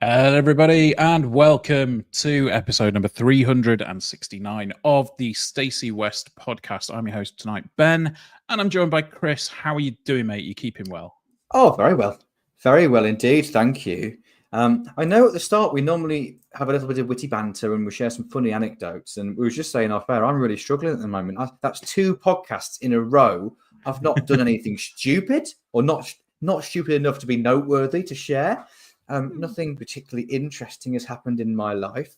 Hello, everybody, and welcome to episode number 369 of the Stacey West podcast. I'm your host tonight, Ben, and I'm joined by Chris. How are you doing, mate? You keeping well? Oh, very well. Very well indeed. Thank you. I know at the start we normally have a little bit of witty banter and we share some funny anecdotes. And we were just saying off air, I'm really struggling at the moment. That's 2 podcasts in a row. I've not done anything stupid or not stupid enough to be noteworthy to share. Nothing particularly interesting has happened in my life.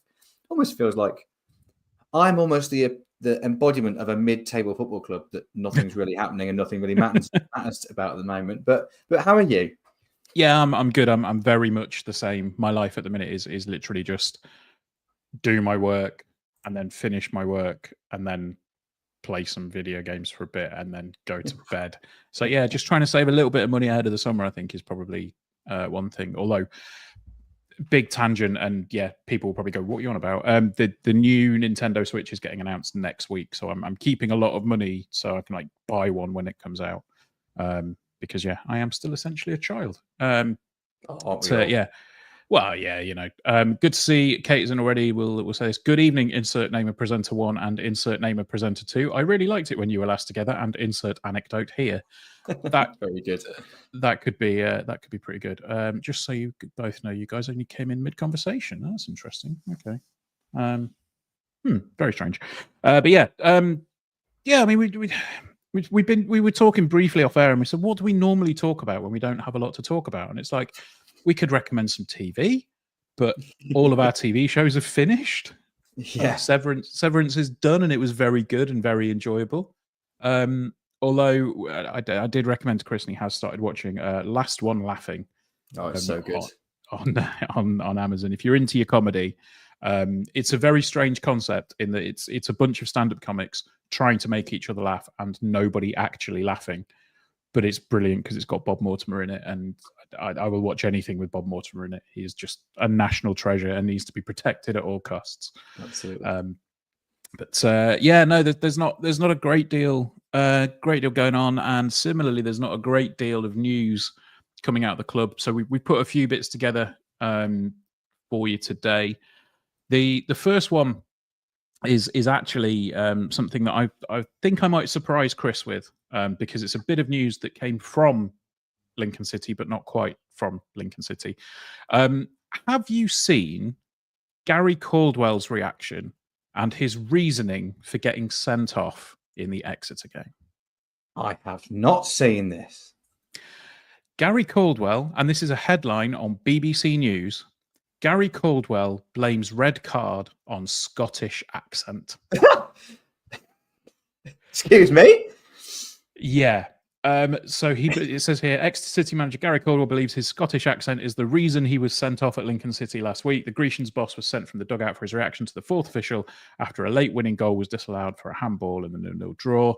Almost feels like I'm almost the embodiment of a mid-table football club that nothing's really happening and nothing really matters about at the moment. But how are you? Yeah, I'm good. I'm very much the same. My life at the minute is literally just do my work and then finish my work and then play some video games for a bit and then go to bed. So yeah, just trying to save a little bit of money ahead of the summer, I think, is probably one thing. Although big tangent, and yeah, people will probably go, "What are you on about?" The new Nintendo Switch is getting announced next week, so I'm keeping a lot of money so I can buy one when it comes out. Because yeah, I am still essentially a child. Yeah. Well, yeah, good to see Kate is in already. We'll say this. Good evening, insert name of presenter 1 and insert name of presenter 2. I really liked it when you were last together, and insert anecdote here. That very good. That could be pretty good. Just so you both know, you guys only came in mid-conversation. That's interesting. Okay. Very strange. But yeah. Yeah, I mean, we were talking briefly off air and we said, what do we normally talk about when we don't have a lot to talk about? And it's like, we could recommend some TV, but all of our TV shows have finished. Yeah. Severance is done and it was very good and very enjoyable. Although I did recommend to Chris, and he has started watching Last One Laughing. Oh, it's so good. On Amazon. If you're into your comedy, it's a very strange concept in that it's a bunch of stand-up comics trying to make each other laugh and nobody actually laughing. But it's brilliant because it's got Bob Mortimer in it, and I will watch anything with Bob Mortimer in it. He is just a national treasure and needs to be protected at all costs. Absolutely. Yeah, no, there's not a great deal going on, and similarly, there's not a great deal of news coming out of the club. So we put a few bits together for you today. The first one is actually something that I think I might surprise Chris with, because it's a bit of news that came from Lincoln City, but not quite from Lincoln City. Have you seen Gary Caldwell's reaction and his reasoning for getting sent off in the Exeter game? I have not seen this. Gary Caldwell, and this is a headline on BBC News, Gary Caldwell blames red card on Scottish accent. Excuse me? Yeah. So it says here, Exeter City manager Gary Caldwell believes his Scottish accent is the reason he was sent off at Lincoln City last week. The Grecians boss was sent from the dugout for his reaction to the 4th official after a late winning goal was disallowed for a handball in the 0-0 draw.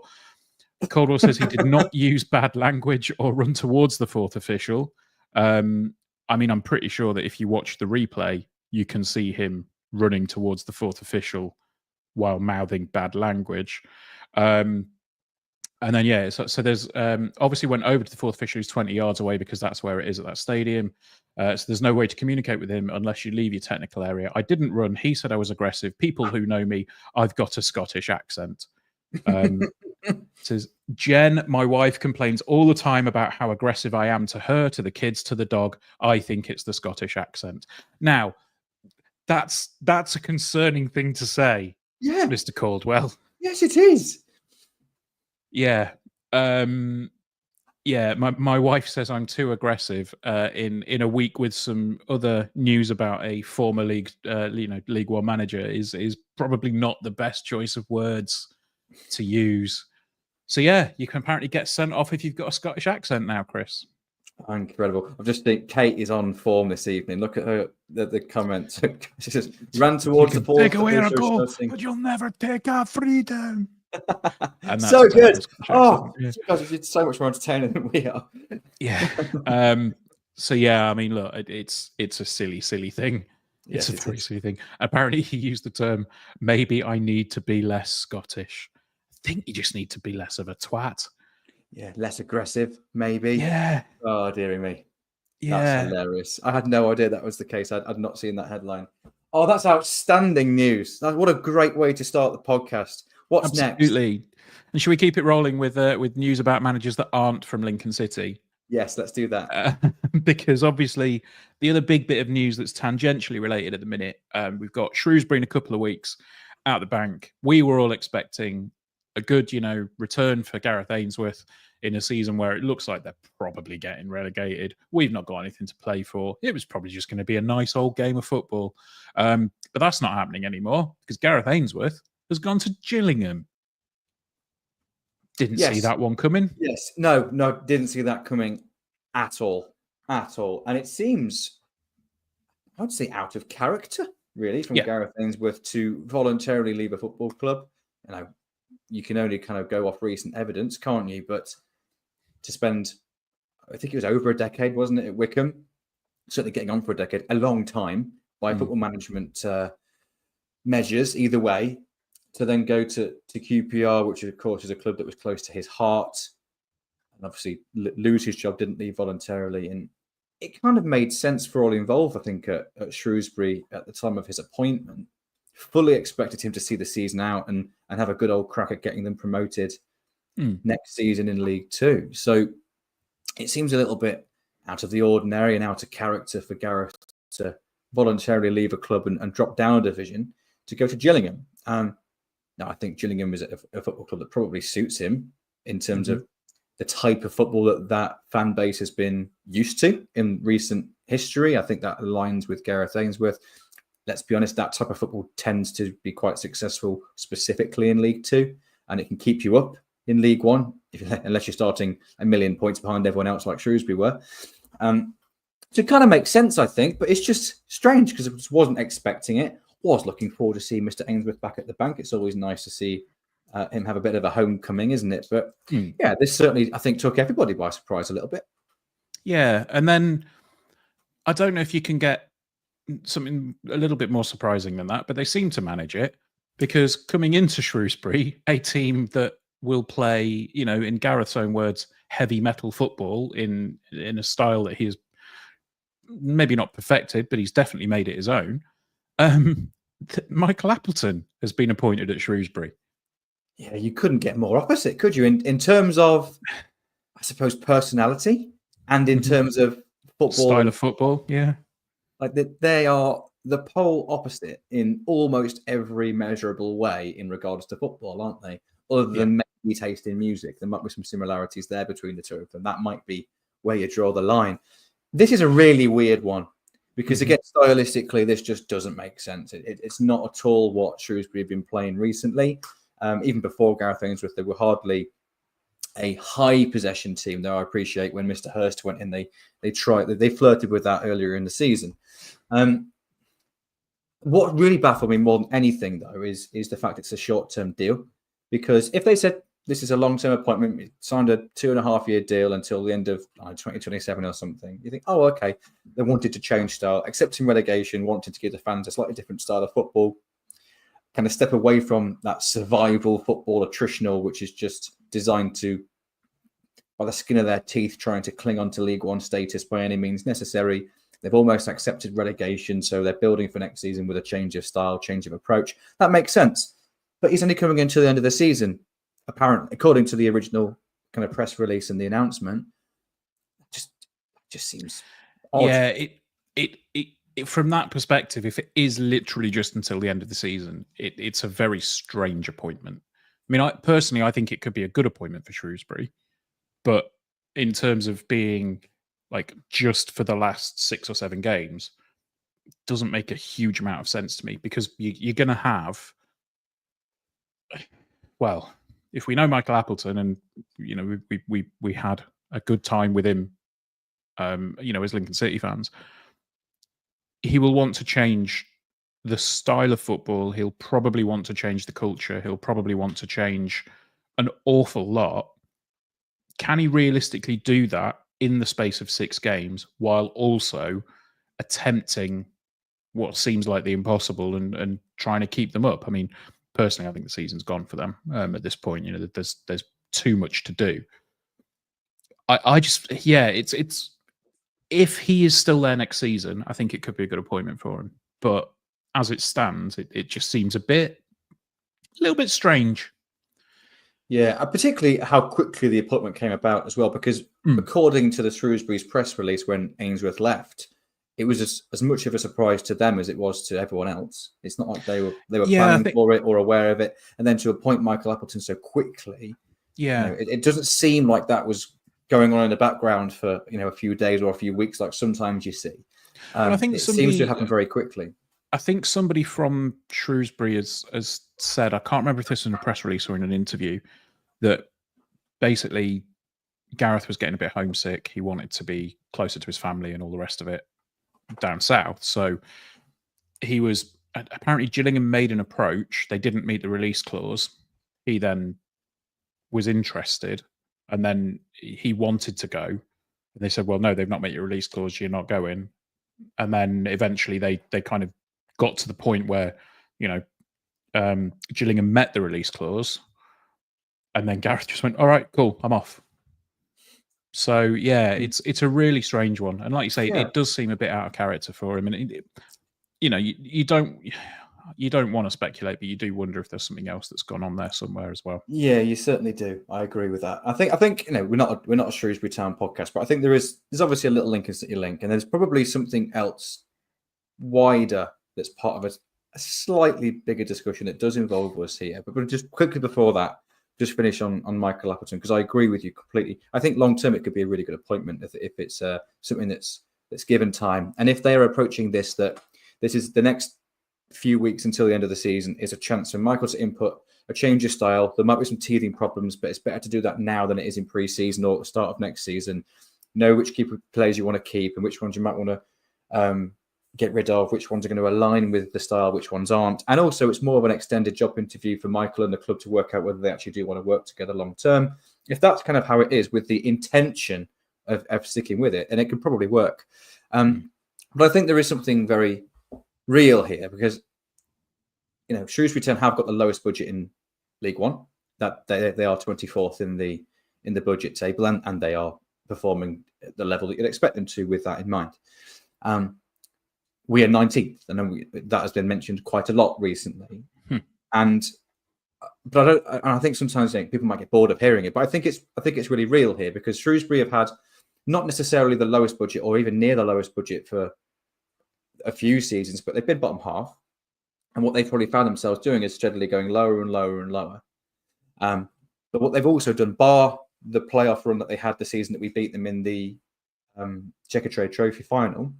Caldwell says he did not use bad language or run towards the 4th official. I mean, I'm pretty sure that if you watch the replay, you can see him running towards the 4th official while mouthing bad language. And then, yeah, so there's obviously went over to the 4th official who's 20 yards away because that's where it is at that stadium. So there's no way to communicate with him unless you leave your technical area. I didn't run. He said I was aggressive. People who know me, I've got a Scottish accent. Says, Jen, my wife, complains all the time about how aggressive I am to her, to the kids, to the dog. I think it's the Scottish accent. Now, that's a concerning thing to say, yeah, Mr. Caldwell. Yes, it is. Yeah. Yeah, my wife says I'm too aggressive in a week with some other news about a former League One manager is probably not the best choice of words to use. So yeah, you can apparently get sent off if you've got a Scottish accent now, Chris. Incredible. I just think Kate is on form this evening. Look at her, the comments. She says, ran towards the ball. Take away our goal, but you'll never take our freedom. And so good. Oh, yeah. You guys did so much more entertaining than we are. Yeah. So yeah, I mean, look, it's a silly thing. It's Yes, a it very is. silly thing. Apparently, he used the term, "Maybe I need to be less Scottish." I think you just need to be less of a twat. Yeah, less aggressive, maybe. Yeah, Oh, dearie me. That's yeah. hilarious. I had no idea that was the case. I'd not seen that headline. Oh, that's outstanding news. What a great way to start the podcast. What's next? Absolutely. And should we keep it rolling with news about managers that aren't from Lincoln City? Yes, let's do that. Because obviously the other big bit of news that's tangentially related at the minute, we've got Shrewsbury in a couple of weeks out the bank. We were all expecting a good, return for Gareth Ainsworth in a season where it looks like they're probably getting relegated. We've not got anything to play for. It was probably just going to be a nice old game of football. But that's not happening anymore because Gareth Ainsworth has gone to Gillingham. Didn't see Yes. that one coming. Yes. No, didn't see that coming at all. At all. And it seems, I would say, out of character, really, from Gareth Ainsworth to voluntarily leave a football club. You can only kind of go off recent evidence, can't you? But to spend, I think it was over a decade, wasn't it, at Wycombe? Certainly getting on for a decade, a long time by football management measures, either way, to then go to QPR, which of course is a club that was close to his heart, and obviously lose his job, didn't leave voluntarily. And it kind of made sense for all involved, I think, at Shrewsbury at the time of his appointment. Fully expected him to see the season out and have a good old crack at getting them promoted next season in League Two. So it seems a little bit out of the ordinary and out of character for Gareth to voluntarily leave a club and drop down a division to go to Gillingham. Now, I think Gillingham is a football club that probably suits him in terms of the type of football that fan base has been used to in recent history. I think that aligns with Gareth Ainsworth. Let's be honest, that type of football tends to be quite successful, specifically in League Two, and it can keep you up in League One, unless you're starting a million points behind everyone else like Shrewsbury were. So it kind of makes sense, I think, but it's just strange because I just wasn't expecting it. Was looking forward to seeing Mr. Ainsworth back at the bank. It's always nice to see him have a bit of a homecoming, isn't it? But yeah, this certainly, I think, took everybody by surprise a little bit. Yeah, and then I don't know if you can get something a little bit more surprising than that, but they seem to manage it because coming into Shrewsbury, a team that will play, in Gareth's own words, heavy metal football in a style that he has maybe not perfected, but he's definitely made it his own. Michael Appleton has been appointed at Shrewsbury. Yeah, you couldn't get more opposite, could you? In terms of, I suppose, personality and in terms of football. Style of football, yeah. Like they are the pole opposite in almost every measurable way in regards to football, aren't they? Other than maybe taste in music. There might be some similarities there between the two of them. That might be where you draw the line. This is a really weird one because, again, stylistically, this just doesn't make sense. It's not at all what Shrewsbury have been playing recently. Even before Gareth Ainsworth, they were hardly a high possession team, though I appreciate when Mr. Hurst went in, they flirted with that earlier in the season. What really baffled me more than anything, though, is the fact it's a short-term deal. Because if they said this is a long-term appointment, we signed a 2.5-year deal until the end of 2027 or something, you think, oh, okay, they wanted to change style, accepting relegation, wanting to give the fans a slightly different style of football, kind of step away from that survival football, attritional, which is just designed to, by the skin of their teeth, trying to cling on to League One status by any means necessary. They've almost accepted relegation, so they're building for next season with a change of style, change of approach. That makes sense. But he's only coming until the end of the season, apparently, according to the original kind of press release and the announcement. Just seems odd. Yeah, it from that perspective, if it is literally just until the end of the season, it's a very strange appointment. I mean, I think it could be a good appointment for Shrewsbury, but in terms of being like just for the last 6 or 7 games, doesn't make a huge amount of sense to me because you're going to have, well, if we know Michael Appleton and we had a good time with him, as Lincoln City fans, he will want to change the style of football. He'll probably want to change the culture. He'll probably want to change an awful lot. Can he realistically do that in the space of 6 games, while also attempting what seems like the impossible and trying to keep them up. I mean, personally, I think the season's gone for them at this point. You know, there's too much to do. I just, yeah, it's if he is still there next season, I think it could be a good appointment for him. But as it stands, it just seems a little bit strange. Yeah, particularly how quickly the appointment came about as well, because according to the Shrewsbury's press release when Ainsworth left, it was as much of a surprise to them as it was to everyone else. It's not like they were planning for it or aware of it, and then to appoint Michael Appleton so quickly, it doesn't seem like that was going on in the background for a few days or a few weeks, like sometimes you see. I think it seems to happen very quickly. I think somebody from Shrewsbury has said, I can't remember if this was in a press release or in an interview, that basically Gareth was getting a bit homesick. He wanted to be closer to his family and all the rest of it down south. So he was, apparently Gillingham made an approach. They didn't meet the release clause. He then was interested, and then he wanted to go. And they said, well, no, they've not met your release clause. You're not going. And then eventually they kind of got to the point where, Gillingham met the release clause, and then Gareth just went, all right, cool, I'm off. So yeah, it's a really strange one, and like you say, it does seem a bit out of character for him. And you don't want to speculate, but you do wonder if there's something else that's gone on there somewhere as well. Yeah, you certainly do. I agree with that. I think we're not a Shrewsbury Town podcast, but I think there's obviously a little Lincoln City link, and there's probably something else wider that's part of a slightly bigger discussion that does involve us here. But just quickly before that, just finish on Michael Appleton, because I agree with you completely. I think long term it could be a really good appointment if it's something that's given time, and if they are approaching this is the next few weeks until the end of the season is a chance for Michael to input a change of style. There might be some teething problems, but it's better to do that now than it is in pre-season or at the start of next season. Know which key players you want to keep and which ones you might want to get rid of, which ones are going to align with the style, which ones aren't. And also it's more of an extended job interview for Michael and the club to work out whether they actually do want to work together long term. If that's kind of how it is, with the intention of sticking with it, and it can probably work. But I think there is something very real here, because Shrewsbury Town have got the lowest budget in League One. That they are 24th in the budget table, and they are performing at the level that you'd expect them to with that in mind. We are 19th, and that has been mentioned quite a lot recently. But I think sometimes people might get bored of hearing it. But I think it's really real here, because Shrewsbury have had not necessarily the lowest budget or even near the lowest budget for a few seasons, but they've been bottom half. And what they've probably found themselves doing is steadily going lower and lower and lower. But what they've also done, bar the playoff run that they had the season that we beat them in the Checkatrade Trophy final,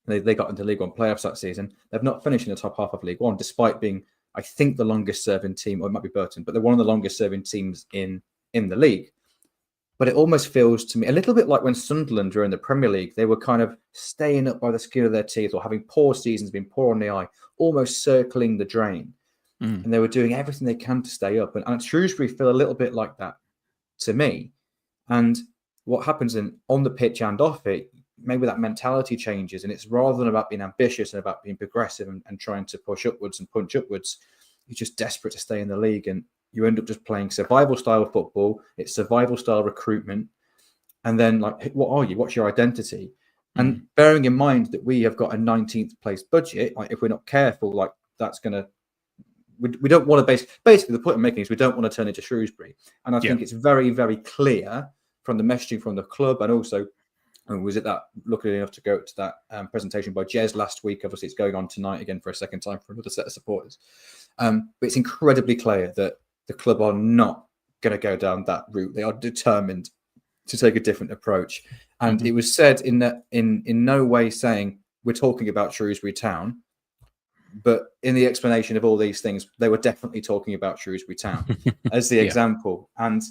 they got into League One playoffs that season. They've not finished in the top half of League One, despite being, I think, the longest serving team, or it might be Burton, but they're one of the longest serving teams in the league. But it almost feels to me a little bit like when Sunderland were in the Premier League. They were kind of staying up by the skin of their teeth, or having poor seasons, being poor on the eye, almost circling the drain. And they were doing everything they can to stay up. And Shrewsbury feel a little bit like that to me. And what happens on the pitch and off it, maybe that mentality changes, and it's rather than about being ambitious and about being progressive and trying to push upwards and punch upwards, you're just desperate to stay in the league, and you end up just playing survival style football. It's survival style recruitment. And then, like, what are you? What's your identity? And bearing in mind that we have got a 19th place budget, like, if we're not careful, like, that's going to, we don't want to basically the point I'm making is we don't want to turn into Shrewsbury. And I think it's very, very clear from the messaging from the club, and also, was it that lucky enough to go to that presentation by Jez last week? Obviously, it's going on tonight again for a second time for another set of supporters. But it's incredibly clear that the club are not going to go down that route. They are determined to take a different approach. And it was said in no way saying we're talking about Shrewsbury Town, but in the explanation of all these things, they were definitely talking about Shrewsbury Town as the example. And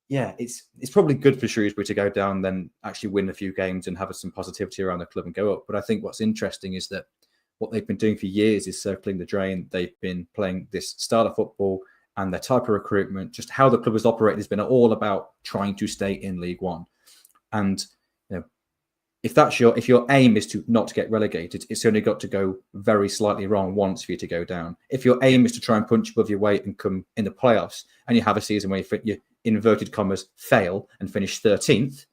yeah, it's probably good for Shrewsbury to go down, then actually win a few games and have some positivity around the club and go up. But I think what's interesting is that what they've been doing for years is circling the drain. They've been playing this style of football, and their type of recruitment, just how the club has operated, has been all about trying to stay in League One. And if your aim is to not to get relegated, it's only got to go very slightly wrong once for you to go down. If your aim is to try and punch above your weight and come in the playoffs, and you have a season where you inverted commas fail and finish 13th,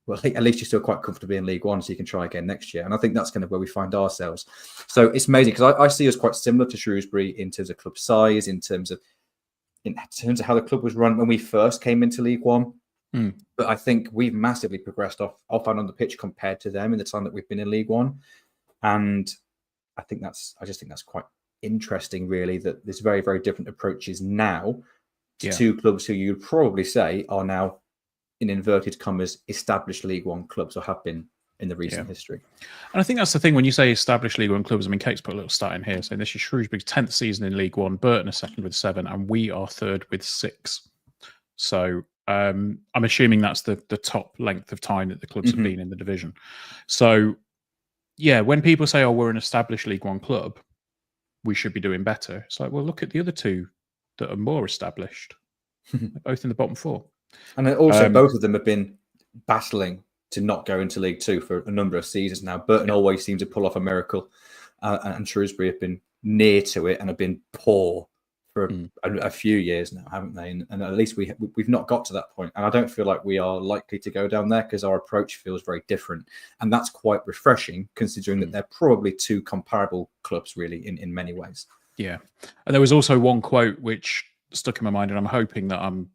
well, at least you're still quite comfortably in League One, so you can try again next year. And I think that's kind of where we find ourselves. So it's amazing because I see us quite similar to Shrewsbury in terms of club size, in terms of how the club was run when we first came into League One. But I think we've massively progressed off and on the pitch compared to them in the time that we've been in League One. And I just think that's quite interesting, really, that there's very, very different approaches now to two clubs who you'd probably say are now, in inverted commas, established League One clubs, or have been in the recent history. And I think that's the thing when you say established League One clubs. I mean, Kate's put a little stat in here saying this is Shrewsbury's 10th season in League One, Burton are second with 7, and we are third with 6. So I'm assuming that's the top length of time that the clubs have been in the division. So, yeah, when people say, oh, we're an established League One club, we should be doing better. It's like, well, look at the other two that are more established. They're both in the bottom 4. And also, both of them have been battling to not go into League Two for a number of seasons now. Burton always seemed to pull off a miracle, and Shrewsbury have been near to it and have been poor for a few years now, haven't they? And at least we've not got to that point. And I don't feel like we are likely to go down there because our approach feels very different. And that's quite refreshing, considering that they're probably two comparable clubs, really, in many ways. Yeah. And there was also one quote which stuck in my mind, and I'm hoping that I'm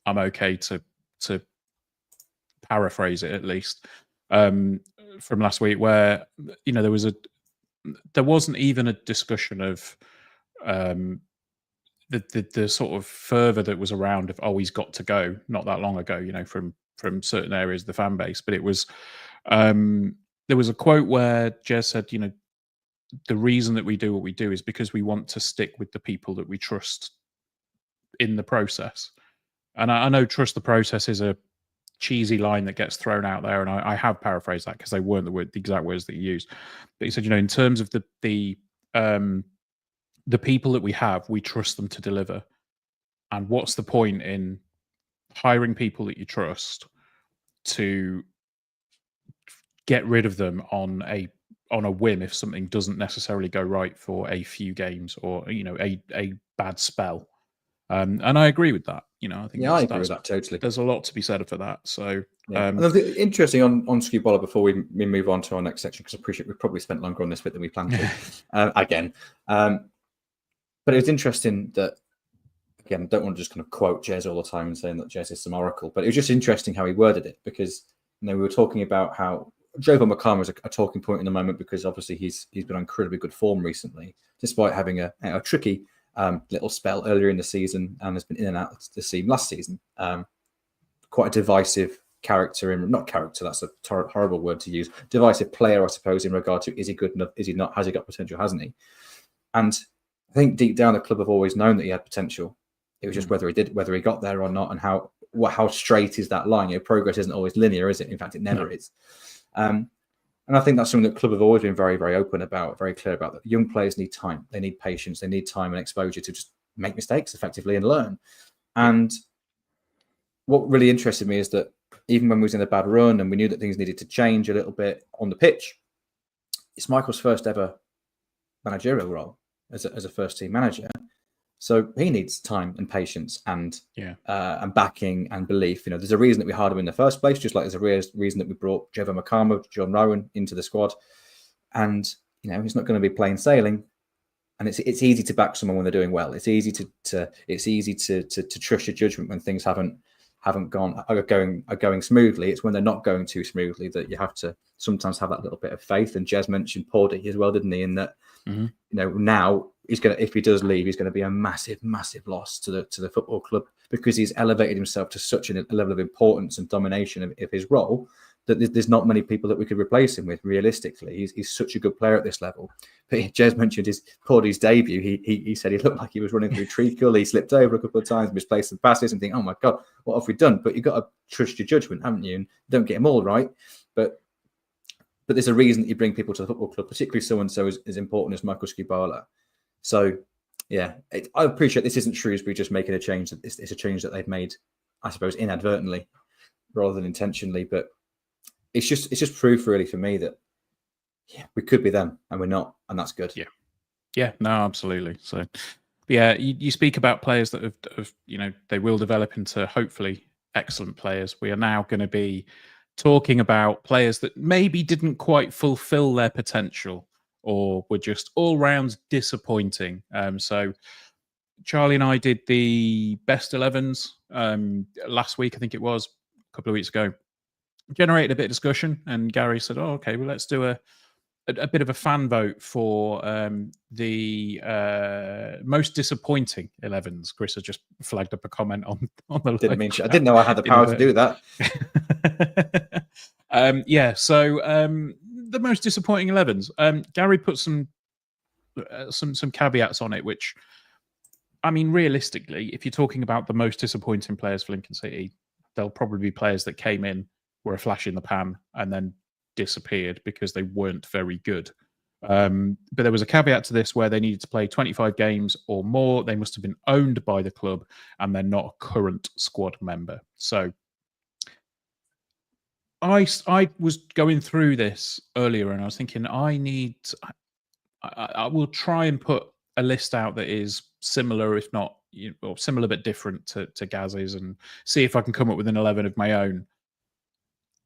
okay to paraphrase it, at least, from last week, where there wasn't even a discussion of the sort of fervor that was around of, oh, he's got to go, not that long ago, from certain areas of the fan base. But it was there was a quote where Jez said, the reason that we do what we do is because we want to stick with the people that we trust in the process. And I know trust the process is a cheesy line that gets thrown out there, and I have paraphrased that because they weren't the exact words that he used. But he said, in terms of the people that we have, we trust them to deliver. And what's the point in hiring people that you trust to get rid of them on a whim if something doesn't necessarily go right for a few games or a bad spell? And I agree with that. I think I agree with that totally. There's a lot to be said for that. So and interesting on Skewballer before we move on to our next section, because I appreciate we've probably spent longer on this bit than we planned to again. But it was interesting that, again, I don't want to just kind of quote Jez all the time and saying that Jez is some oracle, but it was just interesting how he worded it, because we were talking about how Jovo Makama is a talking point in the moment, because obviously he's been on incredibly good form recently, despite having a tricky little spell earlier in the season, and has been in and out of the team last season. Quite a divisive character, not character, that's a horrible word to use, divisive player, I suppose, in regard to, is he good enough, is he not, has he got potential, hasn't he? And I think deep down the club have always known that he had potential. It was just whether he got there or not, and how straight is that line. Progress isn't always linear, is it? In fact, it never is. And I think that's something that club have always been very, very open about, very clear about, that young players need time, they need patience, they need time and exposure to just make mistakes effectively and learn. And what really interested me is that even when we was in a bad run and we knew that things needed to change a little bit on the pitch, it's Michael's first ever managerial role as a first team manager. So he needs time and patience and backing and belief. There's a reason that we hired him in the first place, just like there's a reason that we brought Jovo Makama, John Rowan into the squad. And he's not going to be plain sailing. And it's easy to back someone when they're doing well. It's easy to trust your judgment when things are going smoothly. It's when they're not going too smoothly that you have to sometimes have that little bit of faith. And Jez mentioned Pordy as well, didn't he? In that now he's going to, if he does leave, he's going to be a massive, massive loss to the football club, because he's elevated himself to such a level of importance and domination of his role that there's not many people that we could replace him with. Realistically, he's such a good player at this level. But Jez mentioned Pordy's debut. He said he looked like he was running through treacle. He slipped over a couple of times, misplaced some passes, and think, oh my God, what have we done? But you've got to trust your judgment, haven't you? And don't get them all right. But there's a reason that you bring people to the football club, particularly someone so as important as Michael Skubala. So, yeah, I appreciate this isn't Shrewsbury just making a change. It's a change that they've made, I suppose, inadvertently, rather than intentionally. But it's just proof really for me that we could be them and we're not, and that's good. Yeah, no, absolutely. So, yeah, you speak about players that have they will develop into hopefully excellent players. We are now going to be talking about players that maybe didn't quite fulfill their potential or were just all round disappointing. So Charlie and I did the best 11s last week, I think it was, a couple of weeks ago. Generated a bit of discussion, and Gary said, "Oh, okay, well, let's do a bit of a fan vote for the most disappointing 11s." Chris has just flagged up a comment on the Didn't mean I didn't know I had the power to do that. The most disappointing 11s. Gary put some caveats on it, which, I mean, realistically, if you're talking about the most disappointing players for Lincoln City, they'll probably be players that came in, were a flash in the pan, and then disappeared because they weren't very good. But there was a caveat to this where they needed to play 25 games or more. They must have been owned by the club, and they're not a current squad member. So I was going through this earlier, and I was thinking I will try and put a list out that is similar, if not or similar but different to Gaz's, and see if I can come up with an 11 of my own.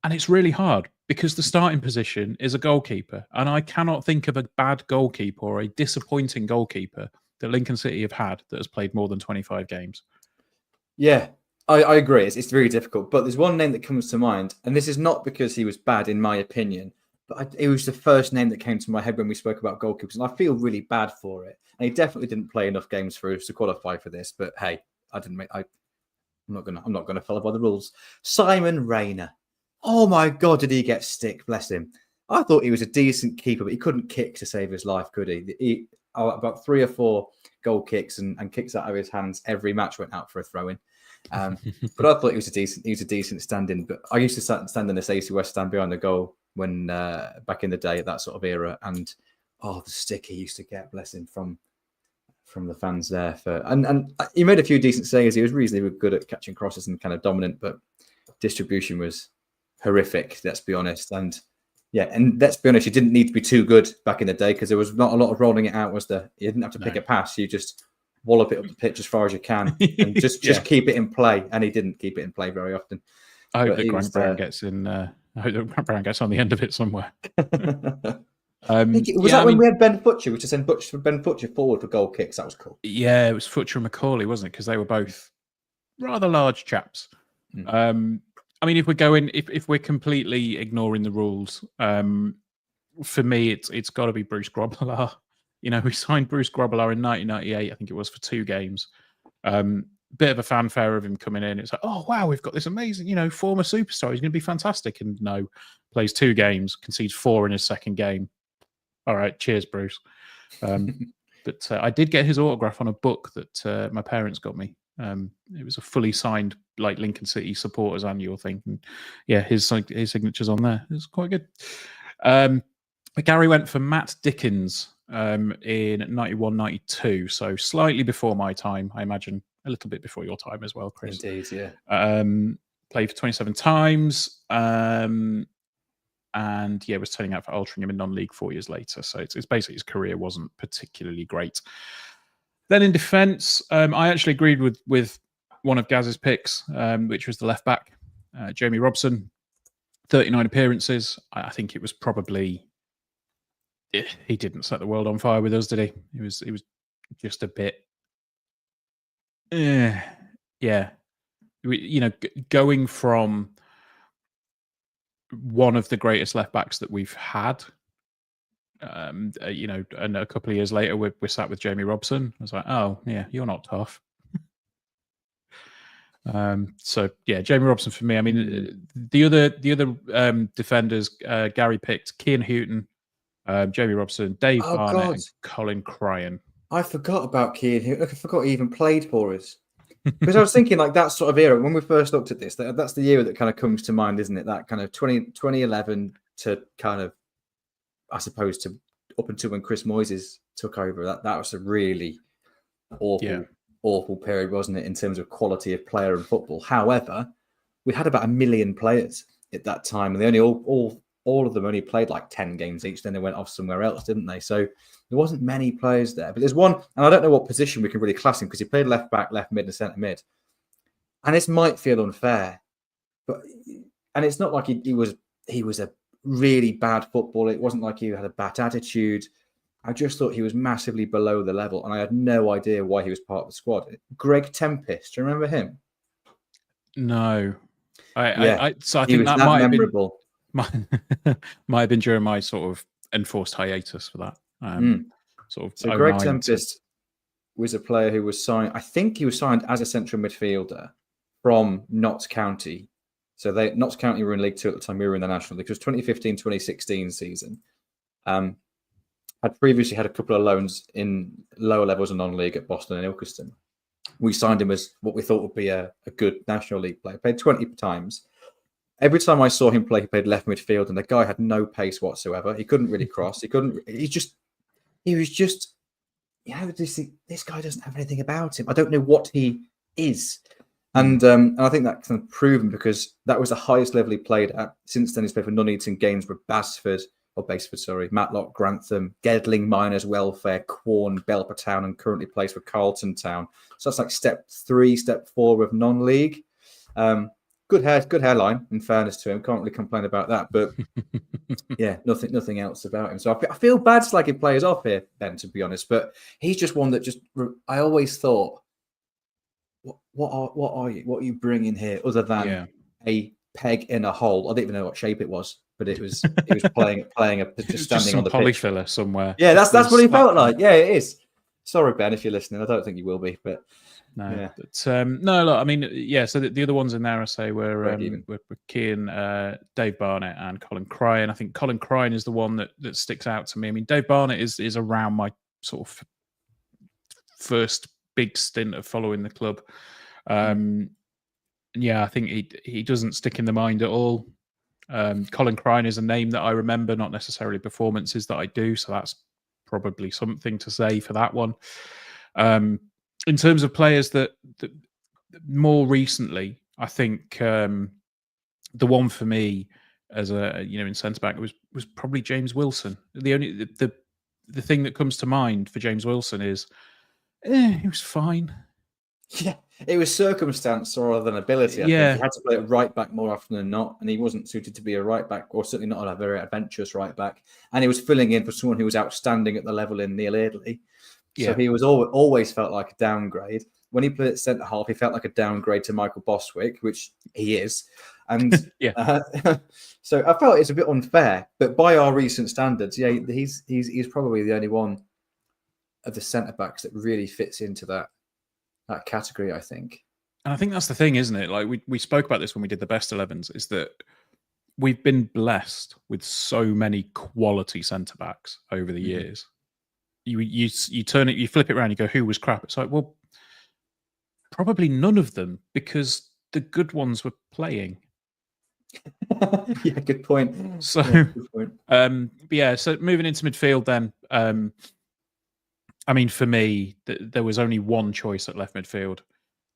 And it's really hard because the starting position is a goalkeeper, and I cannot think of a bad goalkeeper or a disappointing goalkeeper that Lincoln City have had that has played more than 25 games. Yeah, I agree. It's very difficult, but there's one name that comes to mind, and this is not because he was bad, in my opinion, but it was the first name that came to my head when we spoke about goalkeepers, and I feel really bad for it. And he definitely didn't play enough games for us to qualify for this. But hey, I'm not gonna follow by the rules. Simon Rayner. Oh my God, did he get stick? Bless him. I thought he was a decent keeper, but he couldn't kick to save his life, could he? About 3 or 4 goal kicks and kicks out of his hands every match went out for a throw-in. But I thought he was a decent stand-in. But I used to stand in the Stacey West stand behind the goal when back in the day, that sort of era, and the stick he used to get, bless him, from the fans there. And he made a few decent saves. He was reasonably good at catching crosses and kind of dominant, but distribution was horrific, let's be honest. And let's be honest, you didn't need to be too good back in the day because there was not a lot of rolling it out, was there? You didn't have to pick a pass. You just wallop it up the pitch as far as you can and just keep it in play. And he didn't keep it in play very often. I hope that Grant Brown gets in. I hope that Grant Brown gets on the end of it somewhere. Was that when we had Ben Futcher? We just sent Ben Futcher forward for goal kicks. That was cool. Yeah, it was Futcher and Macaulay, wasn't it? Because they were both rather large chaps. I mean, if we're going, if we're completely ignoring the rules, for me, it's got to be Bruce Grobbelaar. We signed Bruce Grobbelaar in 1998. I think it was for 2 games. Bit of a fanfare of him coming in. It's like, oh wow, we've got this amazing, former superstar. He's going to be fantastic. And no, plays 2 games, concedes 4 in his second game. All right, cheers, Bruce. But I did get his autograph on a book that my parents got me. It was a fully signed, like, Lincoln City supporters annual thing. And yeah, his signature's on there. It's quite good. Gary went for Matt Dickens in 91, 92. So slightly before my time, I imagine a little bit before your time as well, Chris. Indeed, yeah. Played for 27 times. And was turning out for Altrincham in non-league 4 years later. So it's basically his career wasn't particularly great. Then in defence, I actually agreed with one of Gaz's picks, which was the left back, Jamie Robson, 39 appearances. I think it was probably he didn't set the world on fire with us, did he? He was just a bit, going from one of the greatest left backs that we've had. And a couple of years later, we're sat with Jamie Robson. I was like, oh yeah, you're not tough. Jamie Robson for me. I mean, the other defenders, Gary picked Cian Houghton, Jamie Robson, Dave Barnett, and Colin Cryan. I forgot about Cian Houghton. I forgot he even played for us. Because I was thinking, like, that sort of era, when we first looked at this, that's the era that kind of comes to mind, isn't it? That kind of 2011 to kind of, I suppose, to up until when Chris Moyes took over. That was a really awful period, wasn't it, in terms of quality of player and football. However, we had about 1 million players at that time, and they only all of them only played like 10 games each. Then they went off somewhere else, didn't they? So there wasn't many players there. But there's one, and I don't know what position we can really class him, because he played left back, left mid, and centre mid. And this might feel unfair, and it's not like he was a really bad footballer. It wasn't like he had a bad attitude. I just thought he was massively below the level, and I had no idea why he was part of the squad. Greg Tempest, do you remember him? No. So I he think was that that might memorable. might have been during my sort of enforced hiatus for that. So Greg Tempest was a player who was signed. I think he was signed as a central midfielder from Notts County. So Notts County were in League Two at the time. We were in the National League. It was 2015-2016 season. I'd previously had a couple of loans in lower levels of non-league at Boston and Ilkeston. We signed him as what we thought would be a good National League player. Played 20 times. Every time I saw him play, he played left midfield, and the guy had no pace whatsoever. He couldn't really cross. He was just, this guy doesn't have anything about him. I don't know what he is. And I think that kind of proven, because that was the highest level he played at. Since then, he's played for Nuneaton, Gainsborough, Basford, Matlock, Grantham, Gedling, Miners, Welfare, Quorn, Belper Town, and currently plays for Carlton Town. So that's like step 3, step 4 of non-league. Good hairline, in fairness to him. Can't really complain about that. But yeah, nothing else about him. So I feel bad slagging players off here, Ben, to be honest. But he's just one that I always thought, what are you? What are you bringing here other than a peg in a hole? I don't even know what shape it was, but he was playing just standing on the pitch. Polyfiller somewhere. Yeah, that's what he felt like. Yeah, it is. Sorry, Ben, if you're listening. I don't think you will be, but no. Yeah. But, no, look, I mean, yeah. So the other ones in there, I say, were Keane, Dave Barnett, and Colin Cryan. I think Colin Cryan is the one that sticks out to me. I mean, Dave Barnett is around my sort of first big stint of following the club. Yeah, I think he doesn't stick in the mind at all. Colin Cryan is a name that I remember, not necessarily performances that I do. So that's probably something to say for that one. In terms of players that more recently, I think the one for me as in centre back was probably James Wilson. The thing that comes to mind for James Wilson is he was fine. Yeah, it was circumstance rather than ability. I think he had to play at right back more often than not, and he wasn't suited to be a right back, or certainly not a very adventurous right back. And he was filling in for someone who was outstanding at the level in Neil Eardley. So he was always felt like a downgrade. When he played at centre half, he felt like a downgrade to Michael Bostwick, which he is. And so I felt it's a bit unfair, but by our recent standards, he's probably the only one of the centre backs that really fits into that category, I think. And I think that's the thing, isn't it? Like we spoke about this when we did the best 11s, is that we've been blessed with so many quality centre backs over the years. You turn it, you flip it around, you go, who was crap? It's like, well, probably none of them, because the good ones were playing. Yeah, good point. So, good point. So moving into midfield then, I mean, for me, there was only one choice at left midfield,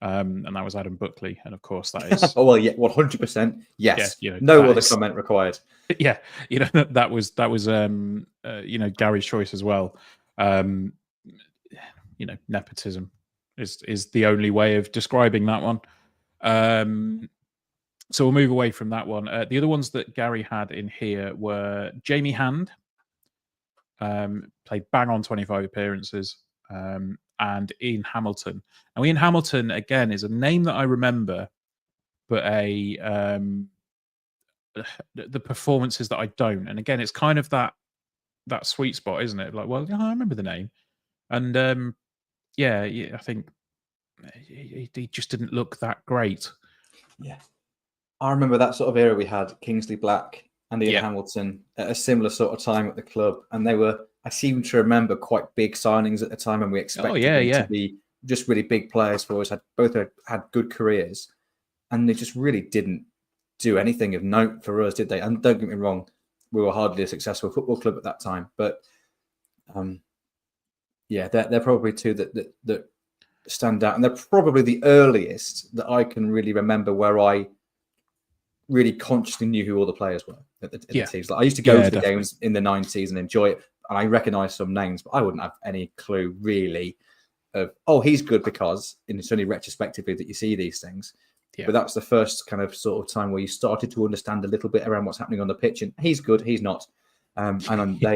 and that was Adam Buckley. And of course, that is... oh, well, yeah, 100%. Yes. Yeah, no other comment required. Yeah, that was Gary's choice as well. Nepotism is the only way of describing that one. So we'll move away from that one. The other ones that Gary had in here were Jamie Hand, played bang on 25 appearances, and Ian Hamilton. Now, Ian Hamilton, again, is a name that I remember, but the performances that I don't. And again, it's kind of that sweet spot, isn't it? Like, well, I remember the name. And I think he just didn't look that great. Yeah. I remember that sort of era we had Kingsley Black and Ian Hamilton at a similar sort of time at the club. And they were, I seem to remember, quite big signings at the time, and we expected them to be just really big players for us. Both had good careers, and they just really didn't do anything of note for us, did they? And don't get me wrong, we were hardly a successful football club at that time. But they're probably two that stand out. And they're probably the earliest that I can really remember where I really consciously knew who all the players were at the Yeah. teams. Like I used to go to the definitely. games in the 90s and enjoy it, and I recognise some names, but I wouldn't have any clue really of, oh, he's good, because it's only retrospectively that you see these things. Yeah. But that's the first kind of sort of time where you started to understand a little bit around what's happening on the pitch, and he's good, he's not. I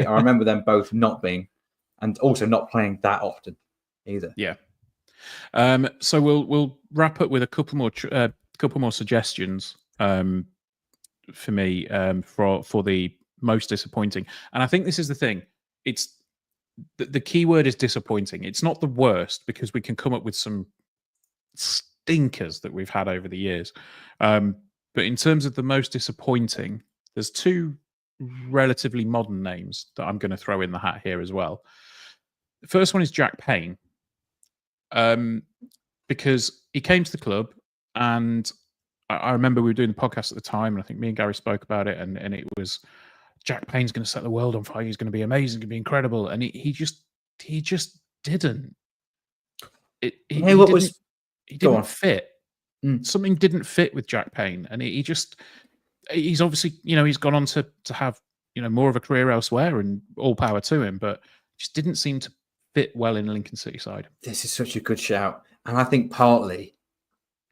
remember them both not being, and also not playing that often either. Yeah. So we'll wrap up with a couple more suggestions for me for the most disappointing. And I think this is the thing. It's the key word is disappointing. It's not the worst, because we can come up with some stinkers that we've had over the years. But in terms of the most disappointing, there's two relatively modern names that I'm going to throw in the hat here as well. The first one is Jack Payne. Because he came to the club, and I remember we were doing the podcast at the time, and I think me and Gary spoke about it, and it was, Jack Payne's going to set the world on fire. He's going to be amazing, going to be incredible, and he just didn't. He didn't fit. Something didn't fit with Jack Payne, and he's obviously, he's gone on to have, more of a career elsewhere, and all power to him, but just didn't seem to fit well in the Lincoln City side. This is such a good shout, and I think partly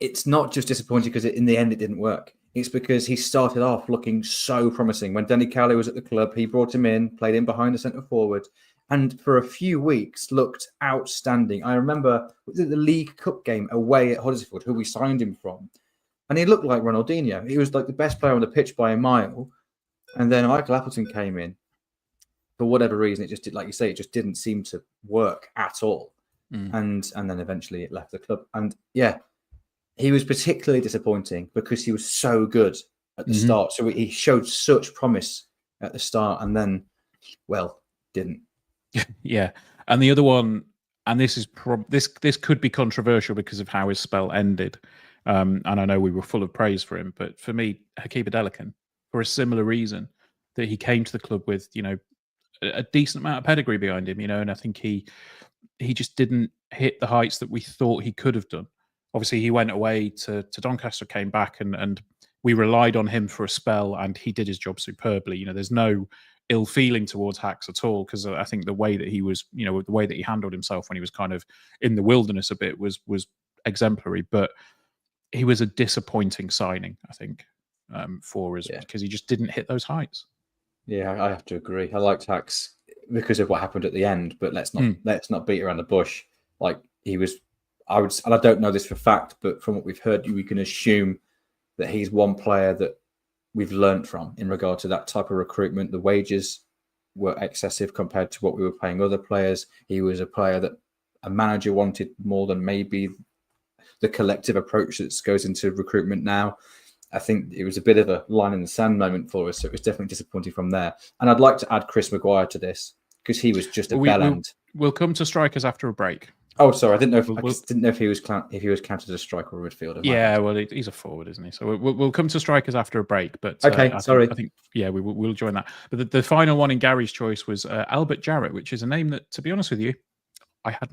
it's not just disappointing because in the end it didn't work. It's because he started off looking so promising. When Danny Cowley was at the club, he brought him in, played him behind the centre forward, and for a few weeks looked outstanding. I remember the League Cup game away at Huddersfield, who we signed him from, and he looked like Ronaldinho. He was like the best player on the pitch by a mile. And then Michael Appleton came in. For whatever reason, it just did, like you say, it just didn't seem to work at all. And then eventually it left the club. And yeah, he was particularly disappointing because he was so good at the start. So he showed such promise at the start, and then, well, didn't. Yeah. And the other one, and this is this could be controversial because of how his spell ended. And I know we were full of praise for him, but for me, Hakeem Adelican, for a similar reason, that he came to the club with, a decent amount of pedigree behind him, and I think he just didn't hit the heights that we thought he could have done. Obviously, he went away to Doncaster, came back, and we relied on him for a spell, and he did his job superbly. There's no ill feeling towards Hacks at all, because I think the way that he was, the way that he handled himself when he was kind of in the wilderness a bit was exemplary. But he was a disappointing signing, I think, for us, because he just didn't hit those heights. Yeah, I have to agree. I liked Hacks because of what happened at the end, but let's not beat around the bush. Like he was, and I don't know this for fact, but from what we've heard, we can assume that he's one player that we've learned from in regard to that type of recruitment. The wages were excessive compared to what we were paying other players. He was a player that a manager wanted more than maybe the collective approach that goes into recruitment now. I think it was a bit of a line in the sand moment for us. So it was definitely disappointing from there. And I'd like to add Chris Maguire to this because he was just a bell end. We'll come to strikers after a break. Oh, sorry, I didn't know if he was counted as a striker or a midfielder. Yeah, well, he's a forward, isn't he? So we'll come to strikers after a break. But okay, I sorry. think we'll join that. But the final one in Gary's choice was Albert Jarrett, which is a name that, to be honest with you, I had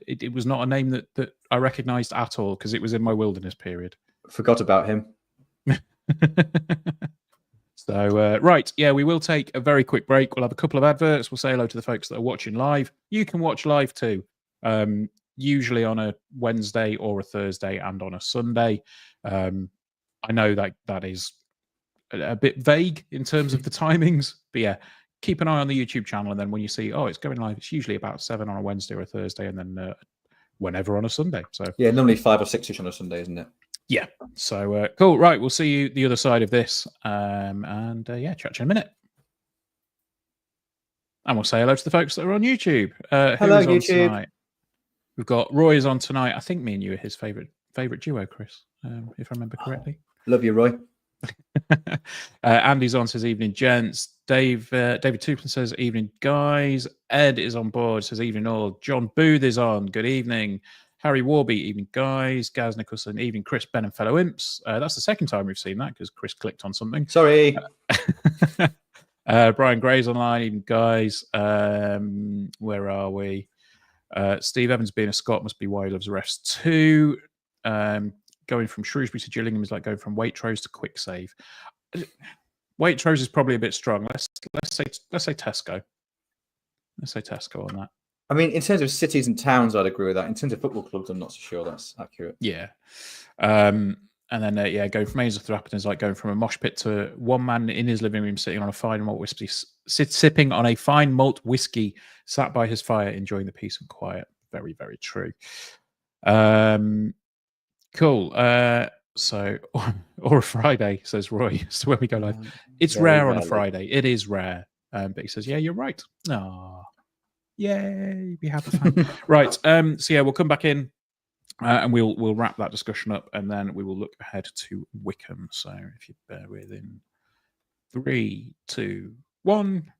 it was not a name that I recognised at all because it was in my wilderness period. Forgot about him. So, right, we will take a very quick break. We'll have a couple of adverts. We'll say hello to the folks that are watching live. You can watch live too, usually on a Wednesday or a Thursday and on a Sunday. I know that is a bit vague in terms of the timings, but yeah, keep an eye on the YouTube channel. And then when you see, it's going live, it's usually about 7 on a Wednesday or a Thursday, and then whenever on a Sunday. So yeah, normally 5 or 6ish on a Sunday, isn't it? Yeah. So cool. Right. We'll see you the other side of this. And chat to you in a minute. And we'll say hello to the folks that are on YouTube. Hello, YouTube. Tonight? We've got Roy is on tonight. I think me and you are his favorite duo, Chris, if I remember correctly. Love you, Roy. Andy's on, says evening, gents. David Tupin says evening, guys. Ed is on board, says evening all. John Booth is on. Good evening. Harry Warby, evening, guys. Gaz Nicholson, evening. Chris, Ben, and fellow imps. That's the second time we've seen that because Chris clicked on something. Sorry. Brian Gray's online, evening, guys. Where are we? Steve Evans, being a Scot, must be why he loves refs too. going from Shrewsbury to Gillingham is like going from Waitrose to Quick Save. Waitrose is probably a bit strong. Let's say Tesco. Let's say Tesco on that. I mean, in terms of cities and towns, I'd agree with that. In terms of football clubs, I'm not so sure that's accurate. Yeah. And then, going from Ainsworth to Appleton is like going from a mosh pit to one man in his living room sitting on a fine malt whiskey, sipping on a fine malt whiskey, sat by his fire, enjoying the peace and quiet. Very, very true. Cool. So, or a Friday, says Roy. So when we go live, it's rare on a Friday. It is rare. But he says, yeah, you're right. Oh, yay. Be happy. Right. So yeah, we'll come back in. And we'll wrap that discussion up, and then we will look ahead to Wycombe. So if you bear with in 3, 2, 1.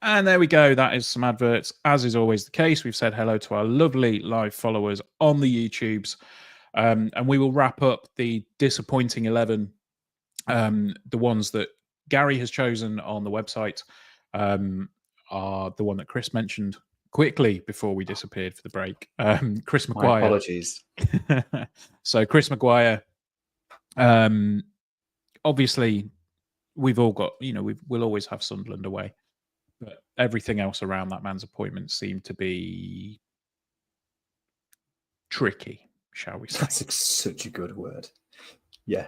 And there we go. That is some adverts. As is always the case, we've said hello to our lovely live followers on the YouTubes. And we will wrap up the disappointing 11, the ones that Gary has chosen on the website are the one that Chris mentioned quickly before we disappeared for the break. Chris Maguire. My apologies. So Chris Maguire, obviously we've all got, we'll always have Sunderland away, but everything else around that man's appointment seemed to be tricky, shall we say. That's such a good word. Yeah.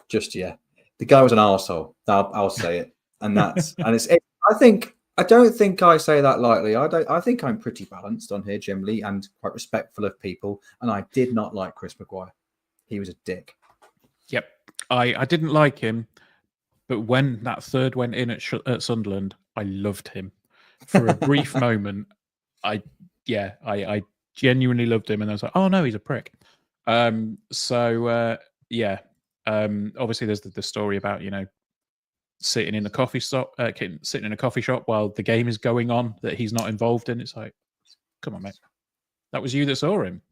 Just, yeah. The guy was an arsehole. I'll say it. And that's, and I don't think I say that lightly. I think I'm pretty balanced on here generally and quite respectful of people. And I did not like Chris Maguire. He was a dick. Yep. I didn't like him, but when that third went in at Sunderland, I loved him. For a brief moment, I genuinely loved him. And I was like, oh no, he's a prick. Obviously there's the story about, sitting in a coffee shop while the game is going on that he's not involved in. It's like, come on, mate. That was you that saw him.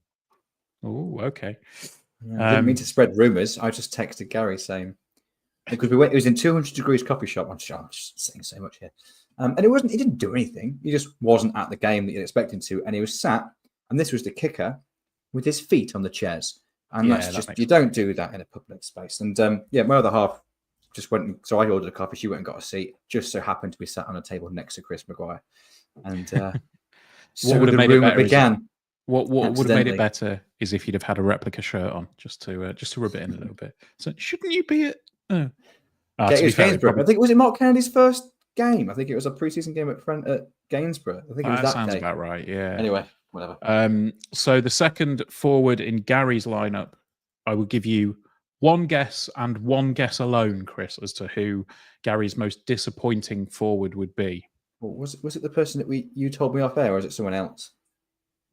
Oh, okay. I didn't mean to spread rumours. I just texted Gary saying, because it was in 200 degrees coffee shop. I'm just saying so much here. And he didn't do anything. He just wasn't at the game that you'd expect him to. And he was sat, and this was the kicker, with his feet on the chairs. And that's just, you don't do that in a public space. And my other half just went, so I ordered a coffee, she went and got a seat, just so happened to be sat on a table next to Chris Maguire. And what would have made it better began. What would have made it better is if you'd have had a replica shirt on, just to rub it in a little bit. So shouldn't you be at Gainsborough? I think, was it Mark Kennedy's first game? I think it was a preseason game at Gainsborough. I think it was that sounds day. about right, yeah. Anyway, whatever. So the second forward in Gary's lineup, I will give you one guess and one guess alone, Chris, as to who Gary's most disappointing forward would be. Well, was it the person that you told me off air, or is it someone else?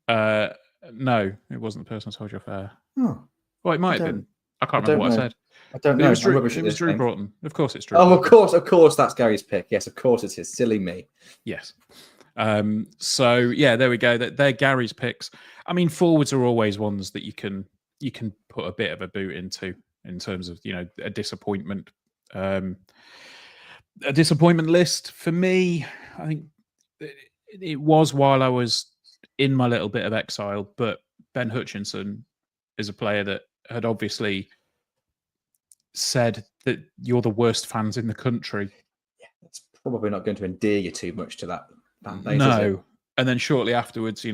No, it wasn't the person I told you off air. Oh, well, it might have been. I can't remember what I said. I don't know. It was Drew Broughton. Of course, it's Drew. Oh, of course, that's Gary's pick. Yes, of course, it's his. Silly me. Yes. So yeah, there we go. They're Gary's picks. I mean, forwards are always ones that you can put a bit of a boot into in terms of a disappointment. A disappointment list for me, I think it was while I was in my little bit of exile, but Ben Hutchinson is a player that had obviously said that you're the worst fans in the country. Yeah, that's probably not going to endear you too much to that fan base. No, and then shortly afterwards,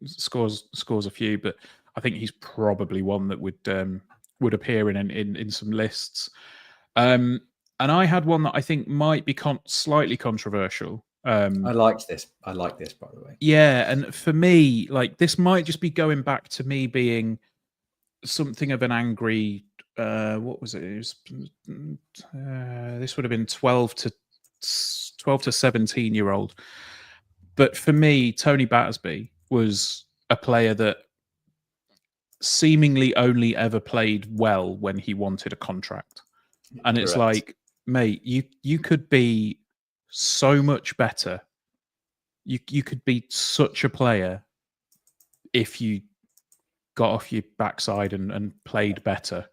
scores a few, but I think he's probably one that would appear in some lists. And I had one that I think might be slightly controversial. I liked this. I like this, by the way. Yeah, and for me, this might just be going back to me being something of an angry. What was it? This would have been 12 to 17-year-old. But for me, Tony Battersby was a player that seemingly only ever played well when he wanted a contract. And it's like, mate, you could be so much better. You could be such a player if you got off your backside and played better.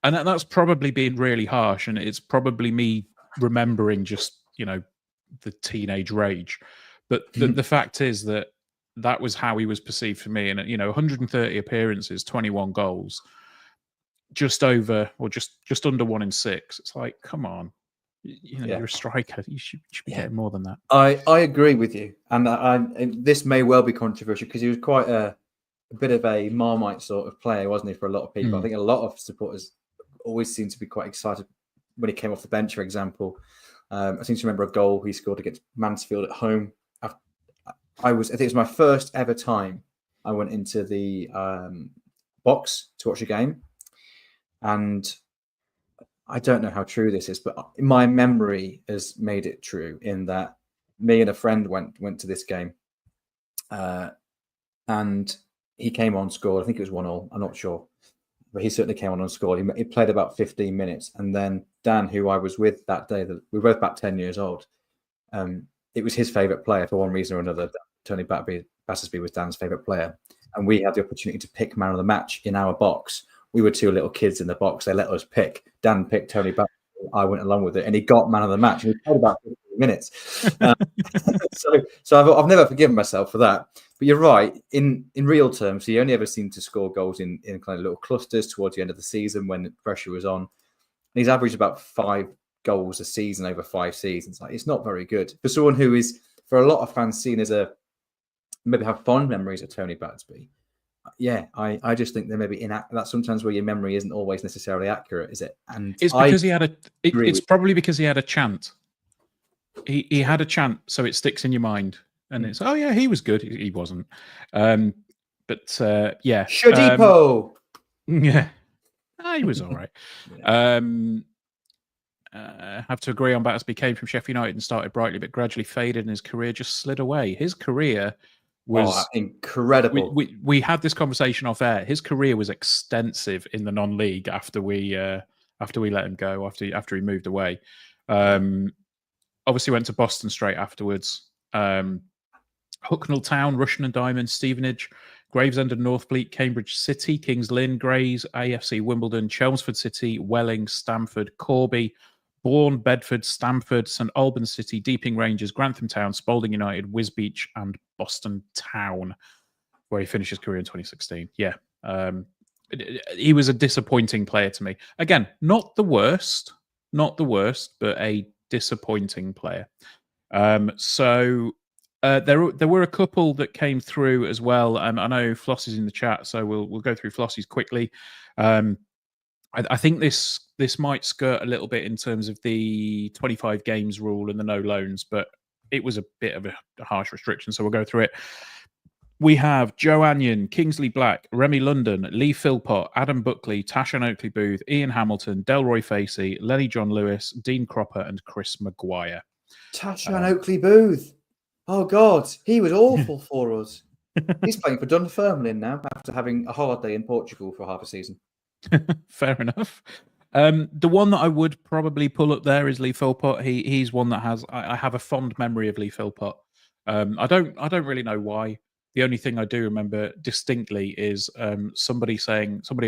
And that's probably being really harsh, and it's probably me remembering just, the teenage rage. But the fact is that was how he was perceived for me. And, 130 appearances, 21 goals. just over or just under 1 in 6. It's like, come on, you're a striker. You should be getting more than that. I agree with you, and this may well be controversial because he was quite a bit of a Marmite sort of player, wasn't he? For a lot of people, I think a lot of supporters always seem to be quite excited when he came off the bench. For example, I seem to remember a goal he scored against Mansfield at home. I think it was my first ever time I went into the box to watch a game, and I don't know how true this is, but my memory has made it true in that me and a friend went to this game, and he came on, scored. I think it was 1-1. I'm not sure, but he certainly came on and scored. He played about 15 minutes, and then Dan, who I was with that day, we were both about 10 years old. It was his favourite player for one reason or another. Tony Battersby was Dan's favourite player, and we had the opportunity to pick man of the match in our box. We were two little kids in the box. They let us pick. Dan picked Tony Battersby. I went along with it, and he got man of the match. And he played about 15 minutes. So I've never forgiven myself for that. But you're right. In real terms, he only ever seemed to score goals in kind of little clusters towards the end of the season when the pressure was on. And he's averaged about 5 goals a season over 5 seasons. Like, it's not very good for someone who is, for a lot of fans, seen as maybe have fond memories of Tony Battersby. Yeah, I just think there may be that's sometimes where your memory isn't always necessarily accurate, is it? And it's because it's probably because he had a chant. He had a chant, so it sticks in your mind, and it's, oh yeah, he was good. He wasn't, but yeah, Shadipo. Yeah, he was all right. Have to agree on Battersby. Came from Sheffield United and started brightly, but gradually faded, and his career just slid away. His career was incredible. We had this conversation off air. His career was extensive in the non-league after we let him go, after he moved away. Obviously went to Boston straight afterwards. Hucknall Town, Rushden and Diamond, Stevenage, Gravesend and Northfleet, Cambridge City, Kings Lynn, Grays, AFC Wimbledon, Chelmsford City, Welling, Stamford, Corby, Bourne, Bedford, Stamford, St Albans City, Deeping Rangers, Grantham Town, Spalding United, Wisbech, and Boston Town, where he finished his career in 2016. Yeah. He was a disappointing player to me. Again, not the worst, but a disappointing player. So there were a couple that came through as well. I know Floss is in the chat, so we'll go through Floss's quickly. I think this might skirt a little bit in terms of the 25 games rule and the no loans, but it was a bit of a harsh restriction, so we'll go through it. We have Joe Anyon, Kingsley Black, Remy London, Lee Philpott, Adam Buckley, Tashan Oakley Booth, Ian Hamilton, Delroy Facey, Lenny John Lewis, Dean Cropper, and Chris Maguire. Tashan Oakley Booth. Oh, God. He was awful for us. He's playing for Dunfermline now after having a holiday in Portugal for half a season. Fair enough. The one that I would probably pull up there is Lee Philpott. He's one that I have a fond memory of Lee Philpott. I don't really know why. The only thing I do remember distinctly is somebody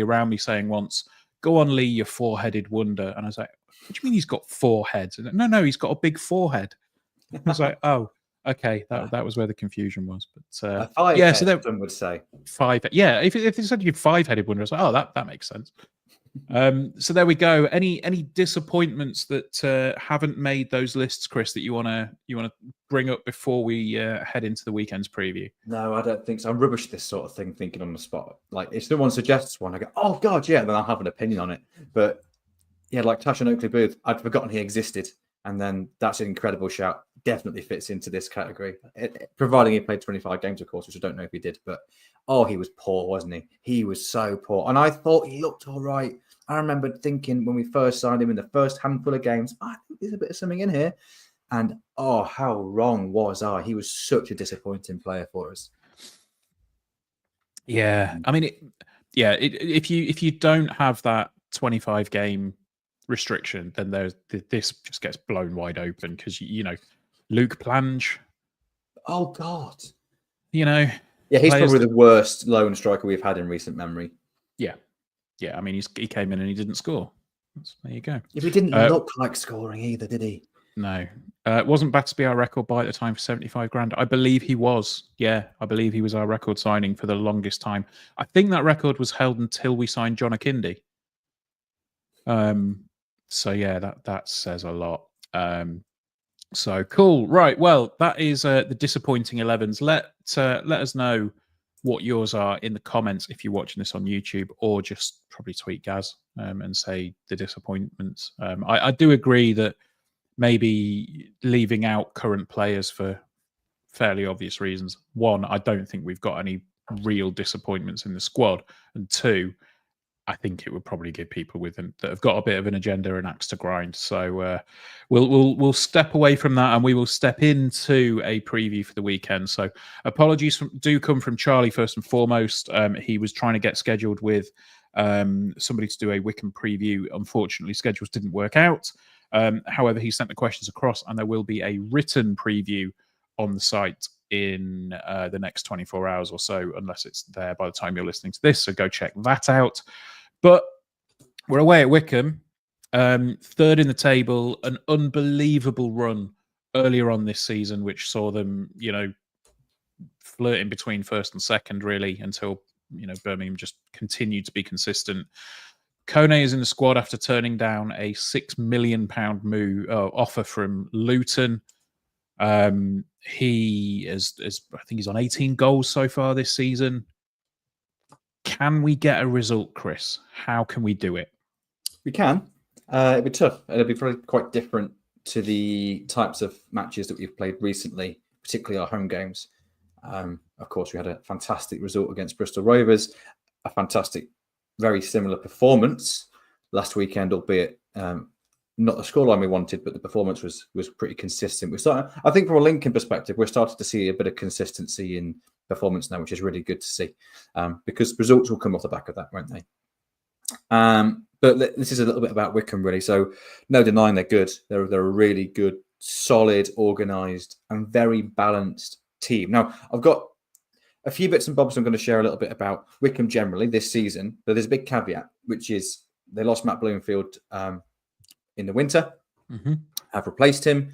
around me saying once, "Go on, Lee, you four-headed wonder." And I was like, "What do you mean he's got 4 heads?" And, no, he's got a big forehead. I was like, "Oh, okay." That was where the confusion was. But so some would say 5. Yeah, if they said you 5-headed wonder, I was like, "Oh, that makes sense." So there we go. Any disappointments that haven't made those lists, Chris, that you wanna bring up before we head into the weekend's preview? No, I don't think so. I'm rubbish at this sort of thing, thinking on the spot. Like, if someone suggests one, I go, "Oh God, yeah," then I'll have an opinion on it. But yeah, like Tashan Oakley Booth, I'd forgotten he existed, and then that's an incredible shout. Definitely fits into this category, providing he played 25 games, of course, which I don't know if he did. But he was poor, wasn't he? He was so poor, and I thought he looked all right. I remember thinking when we first signed him in the first handful of games, I think there's a bit of something in here. And how wrong was I? He was such a disappointing player for us. Yeah, I mean, if you don't have that 25 game restriction, then this just gets blown wide open because Luke Plange. Oh God. Yeah, he's probably the worst lone striker we've had in recent memory. Yeah, I mean, he came in and he didn't score. There you go. If he didn't look like scoring either, did he? No. Wasn't Battersby our record buy at the time for 75 grand? I believe he was. Yeah, I believe he was our record signing for the longest time. I think that record was held until we signed John Akindi. So yeah, that says a lot. So cool, right? Well, that is the disappointing 11s. Let us know what yours are in the comments if you're watching this on YouTube, or just probably tweet Gaz and say the disappointments. I do agree that maybe leaving out current players for fairly obvious reasons. One, I don't think we've got any real disappointments in the squad, and two, I think it would probably give people that have got a bit of an agenda and axe to grind. So we'll step away from that, and we will step into a preview for the weekend. So apologies do come from Charlie first and foremost. He was trying to get scheduled with somebody to do a Wycombe preview. Unfortunately, schedules didn't work out. However, he sent the questions across, and there will be a written preview on the site in the next 24 hours or so, unless it's there by the time you're listening to this. So go check that out. But we're away at Wycombe, third in the table, an unbelievable run earlier on this season, which saw them, flirting between first and second, really, until, Birmingham just continued to be consistent. Kone is in the squad after turning down a £6 million offer from Luton. He is, I think he's on 18 goals so far this season. Can we get a result, Chris? How can we do it? We can. It'll be tough. It'll be probably quite different to the types of matches that we've played recently, particularly our home games. Of course, we had a fantastic result against Bristol Rovers, a fantastic, very similar performance last weekend, albeit not the scoreline we wanted, but the performance was pretty consistent. I think from a Lincoln perspective, we're starting to see a bit of consistency in performance now, which is really good to see, because results will come off the back of that, won't they? But this is a little bit about Wycombe, really. So no denying they're good. They're a really good, solid, organised, and very balanced team. Now, I've got a few bits and bobs I'm going to share a little bit about Wycombe generally this season, but there's a big caveat, which is they lost Matt Bloomfield in the winter. Mm-hmm. Have replaced him,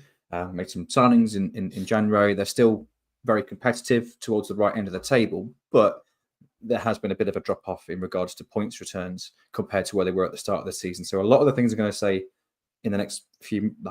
made some signings in January. They're still very competitive towards the right end of the table, but there has been a bit of a drop-off in regards to points returns compared to where they were at the start of the season. So a lot of the things I'm going to say in the next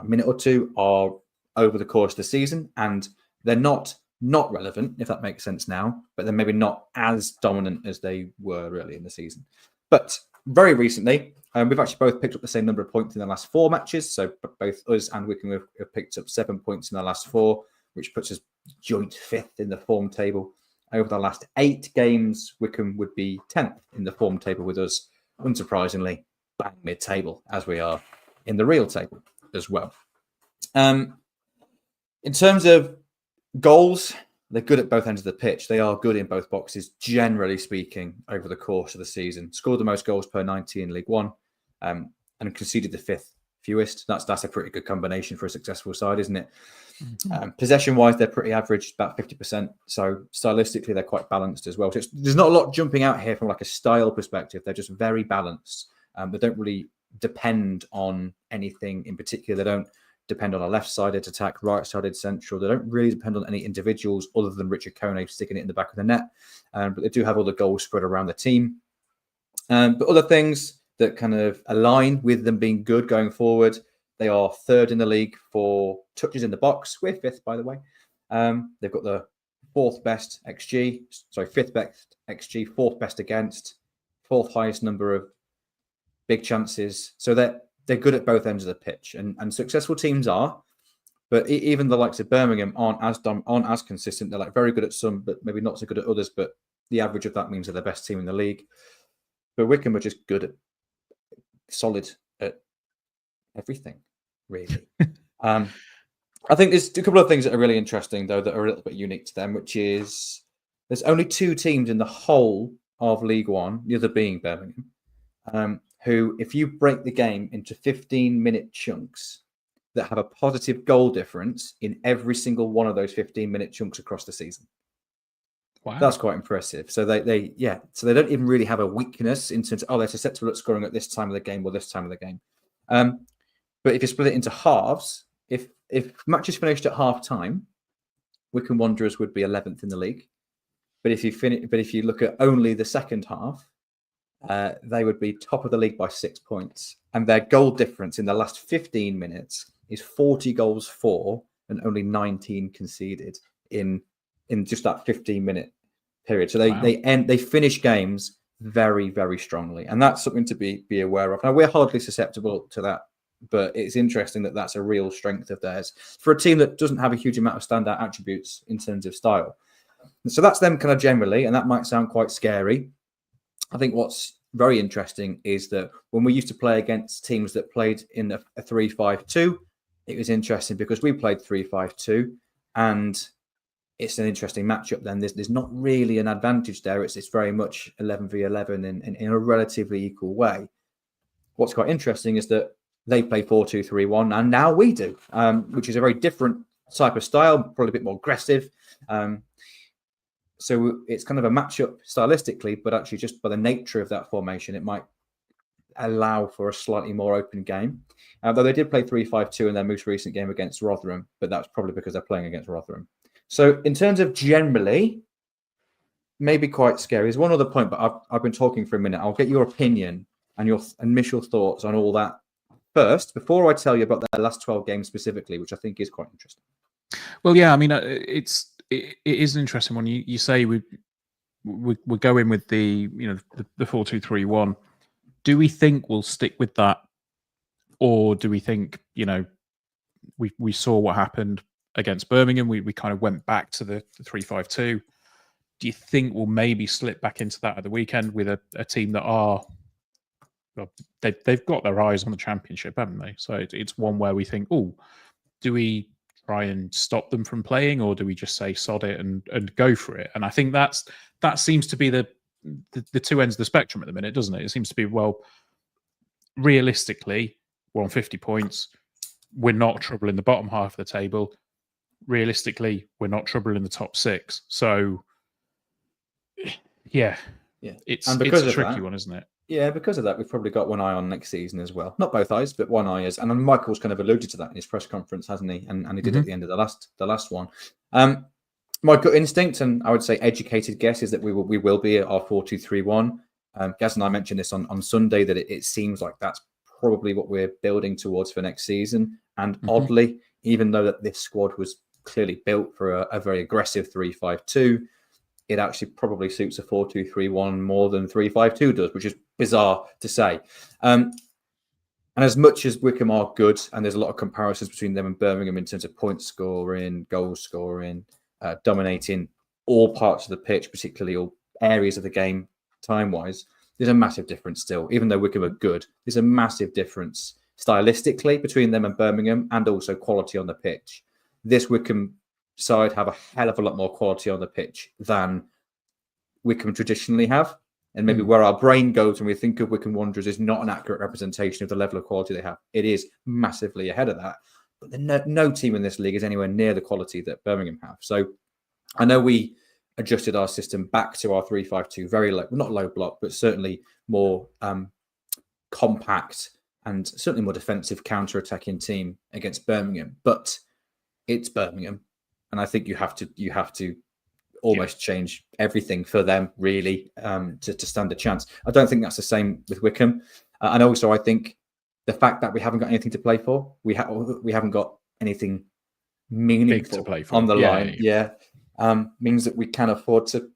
minute or two are over the course of the season, and they're not relevant, if that makes sense now, but they're maybe not as dominant as they were early in the season. But very recently, we've actually both picked up the same number of points in the last 4 matches. So both us and Wycombe have picked up 7 points in the last 4, which puts us joint 5th in the form table. Over the last 8 games, Wycombe would be 10th in the form table with us, unsurprisingly, bang mid-table, as we are in the real table as well. In terms of goals, they're good at both ends of the pitch. They are good in both boxes, generally speaking, over the course of the season. Scored the most goals per 90 in League One, and conceded the 5th fewest. That's a pretty good combination for a successful side, isn't it? Mm-hmm. Possession-wise, they're pretty average, about 50%. So stylistically, they're quite balanced as well. So there's not a lot jumping out here from like a style perspective. They're just very balanced. They don't really depend on anything in particular. They don't depend on a left-sided attack, right-sided central. They don't really depend on any individuals other than Richard Kone sticking it in the back of the net. But they do have all the goals spread around the team. But other things that kind of align with them being good going forward, they are 3rd in the league for touches in the box. We're 5th, by the way. They've got the 5th best XG, 4th best against, 4th highest number of big chances. So they're good at both ends of the pitch, and successful teams are. But even the likes of Birmingham aren't as consistent. They're like very good at some, but maybe not so good at others. But the average of that means they're the best team in the league. But Wycombe are just good at solid at everything, really. I think there's a couple of things that are really interesting, though, that are a little bit unique to them, which is there's only 2 teams in the whole of League One, the other being Birmingham, who, if you break the game into 15-minute chunks, that have a positive goal difference in every single one of those 15-minute chunks across the season. Wow. That's quite impressive. So they don't even really have a weakness in terms of, they're susceptible at scoring at this time of the game or this time of the game. But if you split it into halves, if matches finished at half time, Wycombe Wanderers would be 11th in the league. But if you look at only the second half, they would be top of the league by 6 points. And their goal difference in the last 15 minutes is 40 goals for and only 19 conceded in just that 15-minute period. So they finish games very, very strongly. And that's something to be aware of. Now, we're hardly susceptible to that, but it's interesting that that's a real strength of theirs for a team that doesn't have a huge amount of standout attributes in terms of style. And so that's them kind of generally, and that might sound quite scary. I think what's very interesting is that when we used to play against teams that played in a 3-5-2, it was interesting because we played 3-5-2, and it's an interesting matchup. Then there's not really an advantage there. It's very much 11v11 in a relatively equal way. What's quite interesting is that they play 4-2-3-1, and now we do, which is a very different type of style, probably a bit more aggressive. So it's kind of a matchup stylistically, but actually just by the nature of that formation, it might allow for a slightly more open game. Though they did play 3-5-2 in their most recent game against Rotherham, but that's probably because they're playing against Rotherham. So in terms of generally, maybe quite scary. There's one other point, but I've been talking for a minute. I'll get your opinion and your initial thoughts on all that first, before I tell you about their last 12 games specifically, which I think is quite interesting. Well, yeah, I mean, it is an interesting one. You say we go in with the 4-2-3-1. Do we think we'll stick with that, or do we think we saw what happened against Birmingham? We kind of went back to the 3-5-2. Do you think we'll maybe slip back into that at the weekend with a team that are they've got their eyes on the Championship, haven't they? So it's one where we think, oh, do we try and stop them from playing, or do we just say sod it and go for it? And I think that seems to be the two ends of the spectrum at the minute, doesn't it? It seems to be, well, realistically, we're on 50 points. We're not trouble in the bottom half of the table. Realistically, we're not trouble in the top 6. So, yeah. It's a tricky one, isn't it? Yeah, because of that, we've probably got one eye on next season as well. Not both eyes, but one eye is. And Michael's kind of alluded to that in his press conference, hasn't he? And he did at the end of the last one. My gut instinct, and I would say educated guess, is that we will be at our 4-2-3-1. Gaz and I mentioned this on Sunday, that it seems like that's probably what we're building towards for next season. And oddly, even though that this squad was clearly built for a very aggressive 3-5-2, it actually probably suits a 4-2-3-1 more than 3-5-2 does, which is bizarre to say. And as much as Wycombe are good, and there's a lot of comparisons between them and Birmingham in terms of point scoring, goal scoring, dominating all parts of the pitch, particularly all areas of the game time-wise, there's a massive difference still. Even though Wycombe are good, there's a massive difference stylistically between them and Birmingham, and also quality on the pitch. This Wycombe side have a hell of a lot more quality on the pitch than Wycombe traditionally have. And maybe where our brain goes when we think of Wycombe Wanderers is not an accurate representation of the level of quality they have. It is massively ahead of that. But no team in this league is anywhere near the quality that Birmingham have. So I know we adjusted our system back to our 3-5-2, very low, not low block, but certainly more compact and certainly more defensive counter-attacking team against Birmingham. But it's Birmingham. And I think you have to almost change everything for them, really, to stand a chance. I don't think that's the same with Wycombe. And also, I think the fact that we haven't got anything to play for, we haven't got anything meaningful to play for on the line. Means that we can afford to,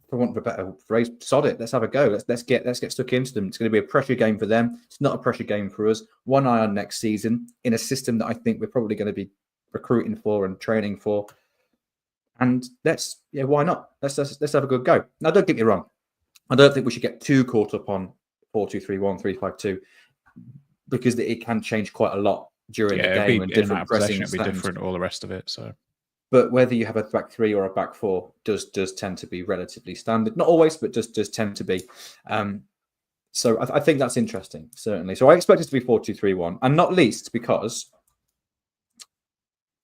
for want of a better phrase, sod it. Let's have a go. Let's get stuck into them. It's going to be a pressure game for them. It's not a pressure game for us. One eye on next season in a system that I think we're probably going to be recruiting for and training for, and why not? Let's have a good go. Now, don't get me wrong, I don't think we should get too caught up on 4-2-3-1, 3-5-2, because it can change quite a lot during the game, and different pressing it'll be different, all the rest of it. So, but whether you have a back 3 or a back 4 does tend to be relatively standard. Not always, but does tend to be. So I think that's interesting, certainly. So I expect it to be 4-2-3-1, and not least because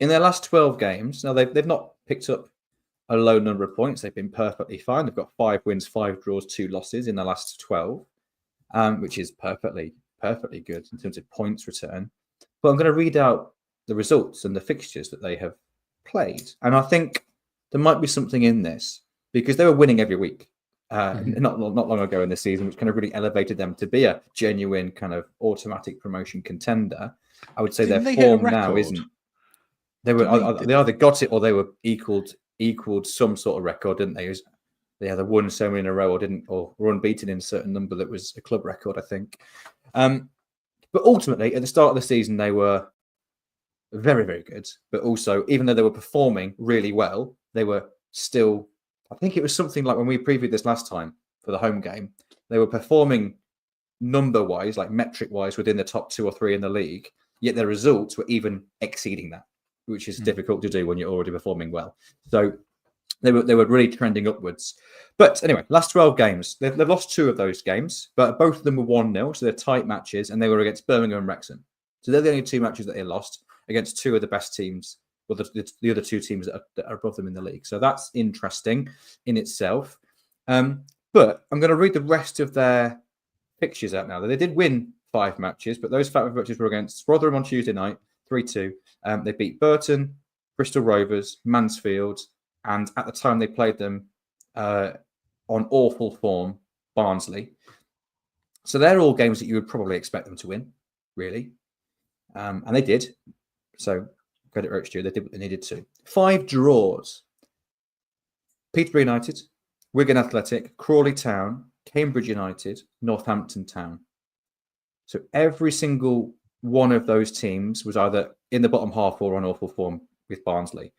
in their last 12 games, now they've not picked up a low number of points. They've been perfectly fine. They've got 5 wins, 5 draws, 2 losses in the last 12, which is perfectly good in terms of points return. But I'm going to read out the results and the fixtures that they have played. And I think there might be something in this, because they were winning every week. not long ago in the season, which kind of really elevated them to be a genuine kind of automatic promotion contender. I would say Didn't their they get a form now record? isn't. They either got it or they were equaled some sort of record, didn't they? They either won so many in a row or were unbeaten in a certain number that was a club record, I think. But ultimately, at the start of the season, they were very, very good. But also, even though they were performing really well, they were still, I think it was something like when we previewed this last time for the home game, they were performing number-wise, like metric-wise, within the top 2 or 3 in the league, yet their results were even exceeding that, which is difficult to do when you're already performing well. So they were really trending upwards. But anyway, last 12 games, they've lost 2 of those games, but both of them were 1-0, so they're tight matches, and they were against Birmingham and Wrexham. So they're the only 2 matches that they lost against 2 of the best teams, well, the other 2 teams that are above them in the league. So that's interesting in itself. But I'm going to read the rest of their fixtures out now. They did win 5 matches, but those 5 matches were against Rotherham on Tuesday night, 3-2. They beat Burton, Bristol Rovers, Mansfield, and at the time they played them on awful form, Barnsley. So they're all games that you would probably expect them to win, really. And they did. So credit where it's due. They did what they needed to. 5 draws. Peterborough United, Wigan Athletic, Crawley Town, Cambridge United, Northampton Town. So every single one of those teams was either in the bottom half or on awful form with Barnsley.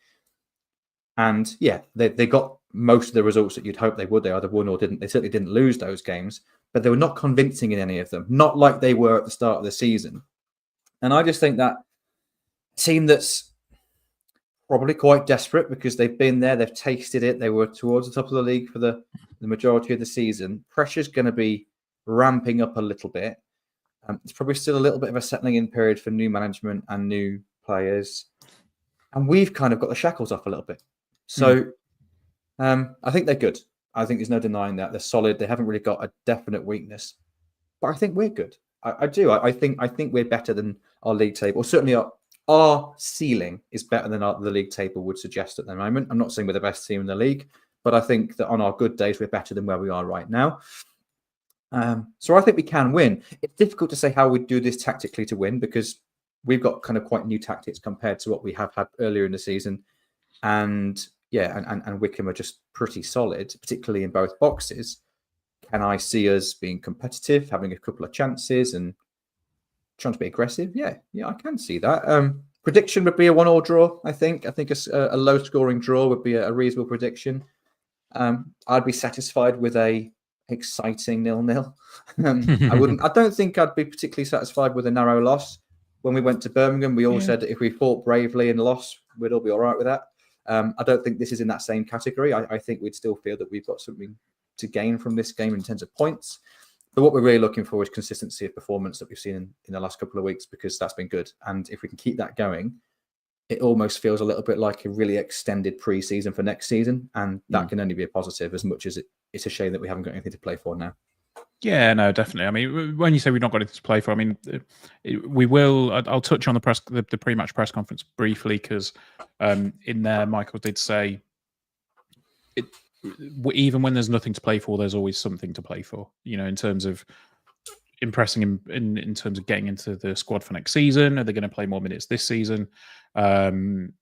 And yeah, they got most of the results that you'd hope they would. They either won or didn't. They certainly didn't lose those games, but they were not convincing in any of them, not like they were at the start of the season. And I just think that team that's probably quite desperate because they've been there, they've tasted it, they were towards the top of the league for the majority of the season. Pressure's going to be ramping up a little bit. It's probably still a little bit of a settling in period for new management and new players. And we've kind of got the shackles off a little bit. So I think they're good. I think there's no denying that. They're solid. They haven't really got a definite weakness. But I think we're good. I do. I think we're better than our league table. Or certainly our ceiling is better than the league table would suggest at the moment. I'm not saying we're the best team in the league, but I think that on our good days, we're better than where we are right now. So I think we can win. It's difficult to say how we do this tactically to win because we've got kind of quite new tactics compared to what we have had earlier in the season. And and Wycombe are just pretty solid, particularly in both boxes. Can I see us being competitive, having a couple of chances and trying to be aggressive? Yeah, I can see that. Prediction would be a 1-1 draw, I think. I think a low-scoring draw would be a reasonable prediction. I'd be satisfied with a exciting 0-0. I don't think I'd be particularly satisfied with a narrow loss. When we went to Birmingham, we all said that if we fought bravely and lost, we'd all be all right with that. I don't think this is in that same category. I think we'd still feel that we've got something to gain from this game in terms of points. But what we're really looking for is consistency of performance that we've seen in the last couple of weeks, because that's been good. And if we can keep that going, it almost feels a little bit like a really extended pre-season for next season. And that can only be a positive, as much as it's a shame that we haven't got anything to play for now. Yeah, no, definitely. I mean, when you say we've not got anything to play for, I mean, we will. I'll touch on the pre-match press conference briefly because in there, Michael did say, even when there's nothing to play for, there's always something to play for. You know, in terms of impressing him, in terms of getting into the squad for next season. Are they going to play more minutes this season? And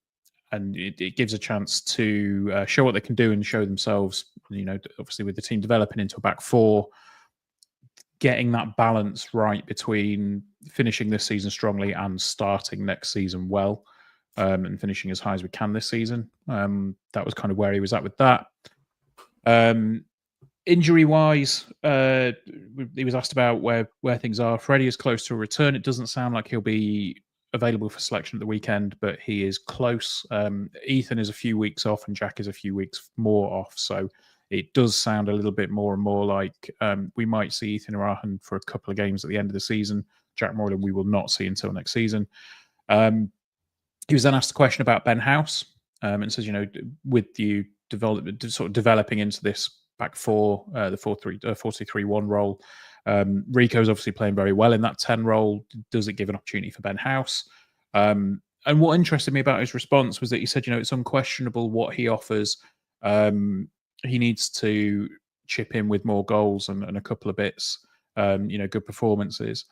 it gives a chance to show what they can do and show themselves. You know, obviously with the team developing into a back 4. Getting that balance right between finishing this season strongly and starting next season well, and finishing as high as we can this season. That was kind of where he was at with that. Injury-wise, he was asked about where things are. Freddie is close to a return. It doesn't sound like he'll be available for selection at the weekend, but he is close. Ethan is a few weeks off and Jack is a few weeks more off, so it does sound a little bit more and more like we might see Ethan Arahan for a couple of games at the end of the season. Jack Moylan we will not see until next season. He was then asked a question about Ben House and says, you know, with you developing into this back 4, the 4-2-3-1 role, Rico's obviously playing very well in that 10 role. Does it give an opportunity for Ben House? And what interested me about his response was that he said, you know, it's unquestionable what he offers. He needs to chip in with more goals and a couple of bits, good performances.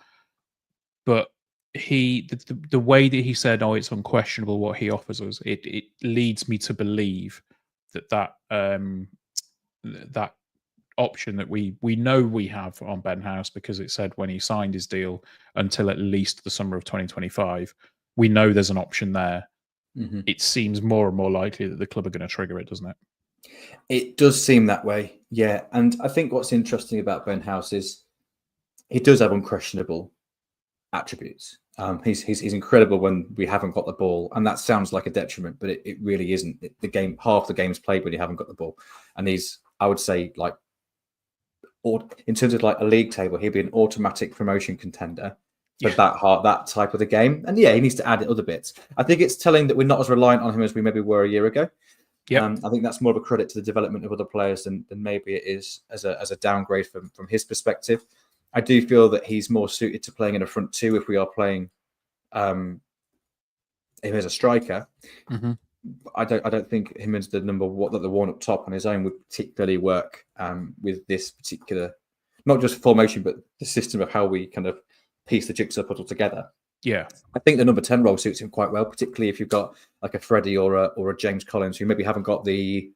But the way that he said, "Oh, it's unquestionable what he offers us," it leads me to believe that option that we know we have on Ben House, because it said when he signed his deal until at least the summer of 2025, we know there's an option there. Mm-hmm. It seems more and more likely that the club are going to trigger it, doesn't it? It does seem that way, yeah. And I think what's interesting about Ben House is he does have unquestionable attributes. He's incredible when we haven't got the ball, and that sounds like a detriment, but it really isn't. Half the game's played when you haven't got the ball, and I would say, like, or in terms of like a league table, he'd be an automatic promotion contender for that type of the game. And yeah, he needs to add other bits. I think it's telling that we're not as reliant on him as we maybe were a year ago. Yeah, I think that's more of a credit to the development of other players than maybe it is as a downgrade from his perspective. I do feel that he's more suited to playing in a front two if we are playing him as a striker. Mm-hmm. I don't think him as the one up top on his own would particularly work with this particular, not just formation, but the system of how we kind of piece the jigsaw puzzle together. Yeah, I think the number 10 role suits him quite well, particularly if you've got like a Freddie or a James Collins who maybe haven't got the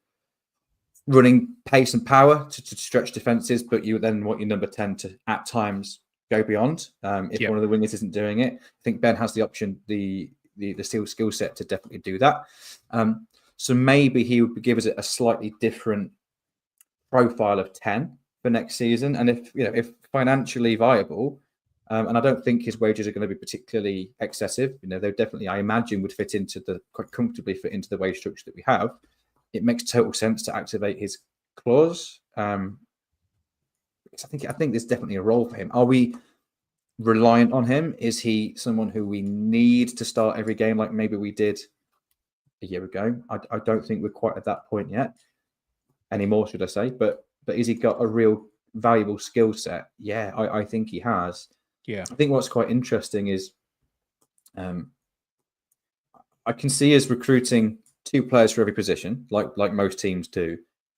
running pace and power to stretch defenses, but you then want your number 10 to at times go beyond. If one of the wingers isn't doing it, I think Ben has the option, the skill set to definitely do that. So maybe he would give us a slightly different profile of 10 for next season, and if financially viable. And I don't think his wages are going to be particularly excessive. They definitely, I imagine, would quite comfortably fit into the wage structure that we have. It makes total sense to activate his clause. I think there's definitely a role for him. Are we reliant on him? Is he someone who we need to start every game like maybe we did a year ago? I don't think we're quite at that point yet anymore, should I say? But has he got a real valuable skill set? Yeah, I think he has. Yeah, I think what's quite interesting is I can see us recruiting 2 players for every position, like most teams do.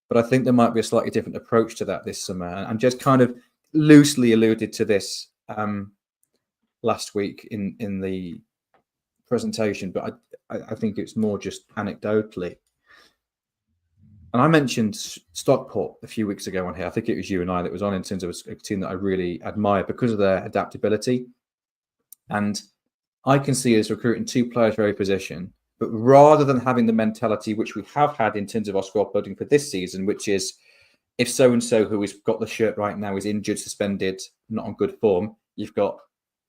But I think there might be a slightly different approach to that this summer. And just kind of loosely alluded to this last week in the presentation, but I think it's more just anecdotally. And I mentioned Stockport a few weeks ago on here. I think it was you and I that was on, in terms of a team that I really admire because of their adaptability. And I can see us recruiting 2 players for every position, but rather than having the mentality which we have had in terms of our squad building for this season, which is if so-and-so who has got the shirt right now is injured, suspended, not on good form, you've got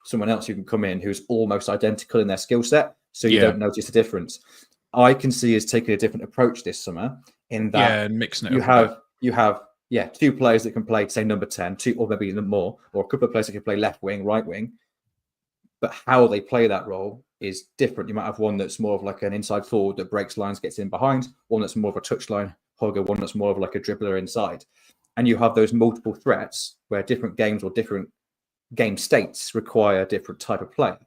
someone else who can come in who's almost identical in their skill set, so you don't notice the difference. I can see us taking a different approach this summer in that and mixing it you have 2 players that can play, say, number 10, 2 or maybe more, or a couple of players that can play left wing, right wing, but how they play that role is different. You might have one that's more of like an inside forward that breaks lines, gets in behind, one that's more of a touchline hugger, one that's more of like a dribbler inside. And you have those multiple threats where different games or different game states require a different type of player.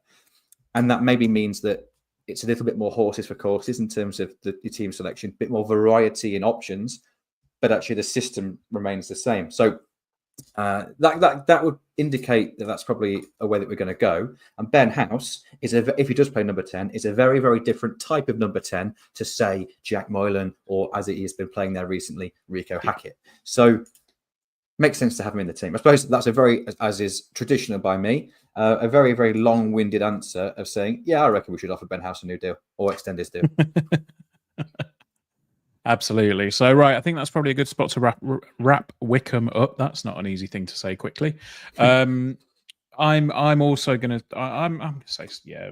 And that maybe means that it's a little bit more horses for courses in terms of the team selection, a bit more variety in options, but actually the system remains the same. So that would indicate that that's probably a way that we're going to go. And Ben House if he does play number 10, is a very, very different type of number 10 to, say, Jack Moylan, or as he has been playing there recently, Rico Hackett. So makes sense to have him in the team. I suppose that's a very, as is traditional by me, a very, very long-winded answer of saying, yeah, I reckon we should offer Ben House a new deal or extend his deal. Absolutely. So, right, I think that's probably a good spot to wrap Wycombe up. That's not an easy thing to say quickly. I'm also going to, I'm going to say,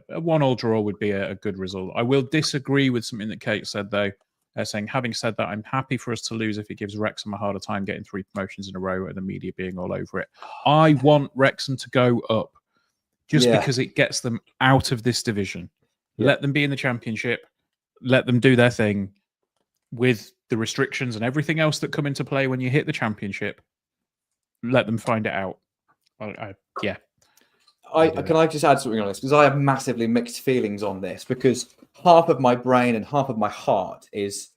a 1-1 draw would be a good result. I will disagree with something that Kate said, though, saying, having said that, I'm happy for us to lose if it gives Wrexham a harder time getting 3 promotions in a row and the media being all over it. I want Wrexham to go up just because it gets them out of this division. Let them be in the Championship. Let them do their thing. With the restrictions and everything else that come into play when you hit the Championship, let them find it out. Can I just add something on this? Because I have massively mixed feelings on this, because half of my brain and half of my heart is,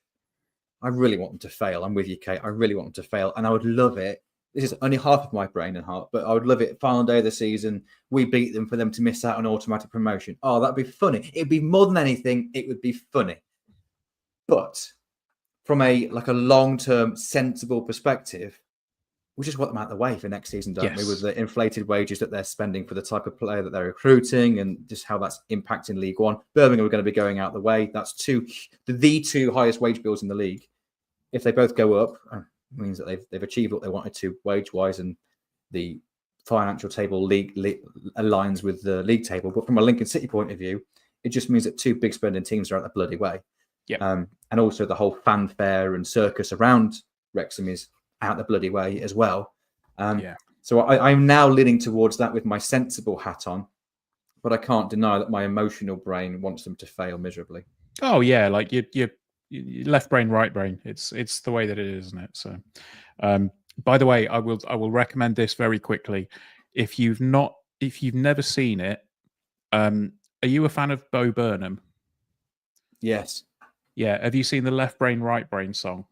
I really want them to fail. I'm with you, Kate. I really want them to fail. And I would love it. This is only half of my brain and heart, but I would love it. Final day of the season, we beat them for them to miss out on automatic promotion. Oh, that'd be funny. It'd be more than anything. It would be funny. But from a long-term sensible perspective, we just want them out of the way for next season, don't we? With the inflated wages that they're spending for the type of player that they're recruiting and just how that's impacting League One. Birmingham are going to be going out the way. That's the two highest wage bills in the league. If they both go up, it means that they've achieved what they wanted to wage-wise, and the financial table league aligns with the league table. But from a Lincoln City point of view, it just means that two big spending teams are out the bloody way. Yeah. And also the whole fanfare and circus around Wrexham is out the bloody way as well. So I'm now leaning towards that with my sensible hat on, but I can't deny that my emotional brain wants them to fail miserably. Oh yeah, like you left brain, right brain. It's the way that it is, isn't it? So, by the way, I will recommend this very quickly. If you've never seen it, are you a fan of Bo Burnham? Yes. Yeah. Have you seen the Left Brain, Right Brain song?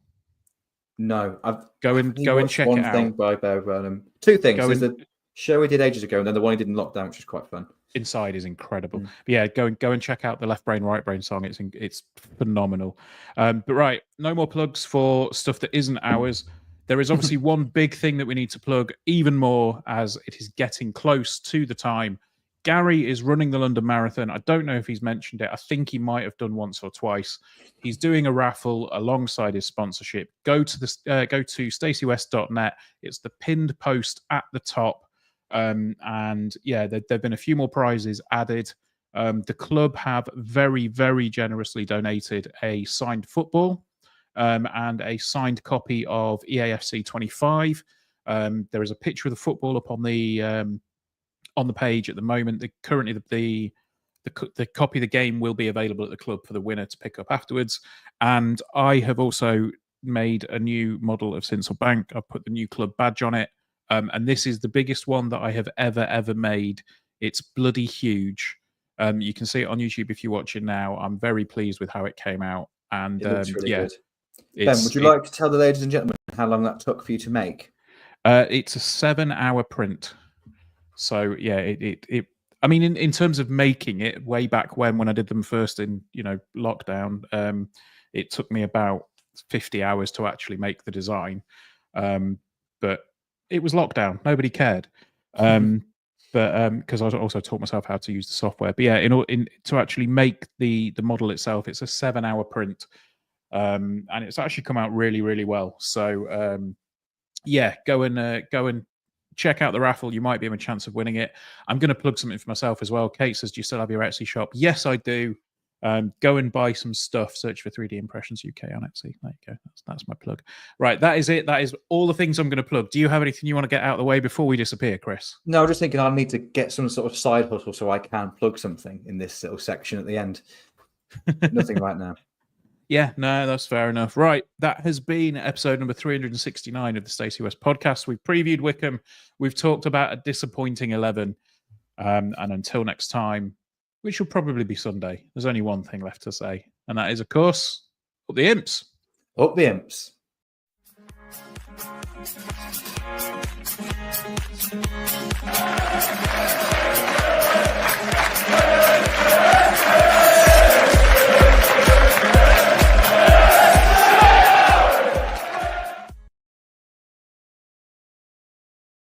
No. I've go and check it out. One thing by Bo Burnham. Two things. There's the show we did ages ago, and then the one he did in lockdown, which is quite fun. Inside is incredible. But yeah, go and check out the Left Brain, Right Brain song. It's phenomenal. But right, no more plugs for stuff that isn't ours. There is obviously one big thing that we need to plug even more as it is getting close to the time. Gary is running the London Marathon. I don't know if he's mentioned it. I think he might have done once or twice. He's doing a raffle alongside his sponsorship. Go to staceywest.net. It's the pinned post at the top. And yeah, there've been a few more prizes added. The club have very, very generously donated a signed football and a signed copy of EAFC 25. There is a picture of the football up on the page at the moment. Currently the copy of the game will be available at the club for the winner to pick up afterwards. And I have also made a new model of Sincil Bank. I've put the new club badge on it. And this is the biggest one that I have ever made. It's bloody huge. You can see it on YouTube if you're watching now. I'm very pleased with how it came out. And it looks really good. Ben, would you like to tell the ladies and gentlemen how long that took for you to make? It's a 7-hour print. So yeah, I mean, in terms of making it, way back when I did them first in lockdown, it took me about 50 hours to actually make the design. But it was lockdown; nobody cared. But because I also taught myself how to use the software. But yeah, to actually make the model itself, it's a 7-hour print, and it's actually come out really, really well. So yeah, go and check out the raffle. You might be in a chance of winning it. I'm going to plug something for myself as well. Kate says, do you still have your Etsy shop? Yes, I do. Go and buy some stuff. Search for 3D Impressions UK on Etsy. There you go. That's my plug. Right, that is it. That is all the things I'm going to plug. Do you have anything you want to get out of the way before we disappear, Chris? No, I'm just thinking I need to get some sort of side hustle so I can plug something in this little section at the end. Nothing right now. Yeah, no, that's fair enough. Right, that has been episode number 369 of the Stacey West podcast. We've previewed Wycombe. We've talked about a disappointing 11. And until next time, which will probably be Sunday, there's only one thing left to say. And that is, of course, up the Imps. Up the Imps.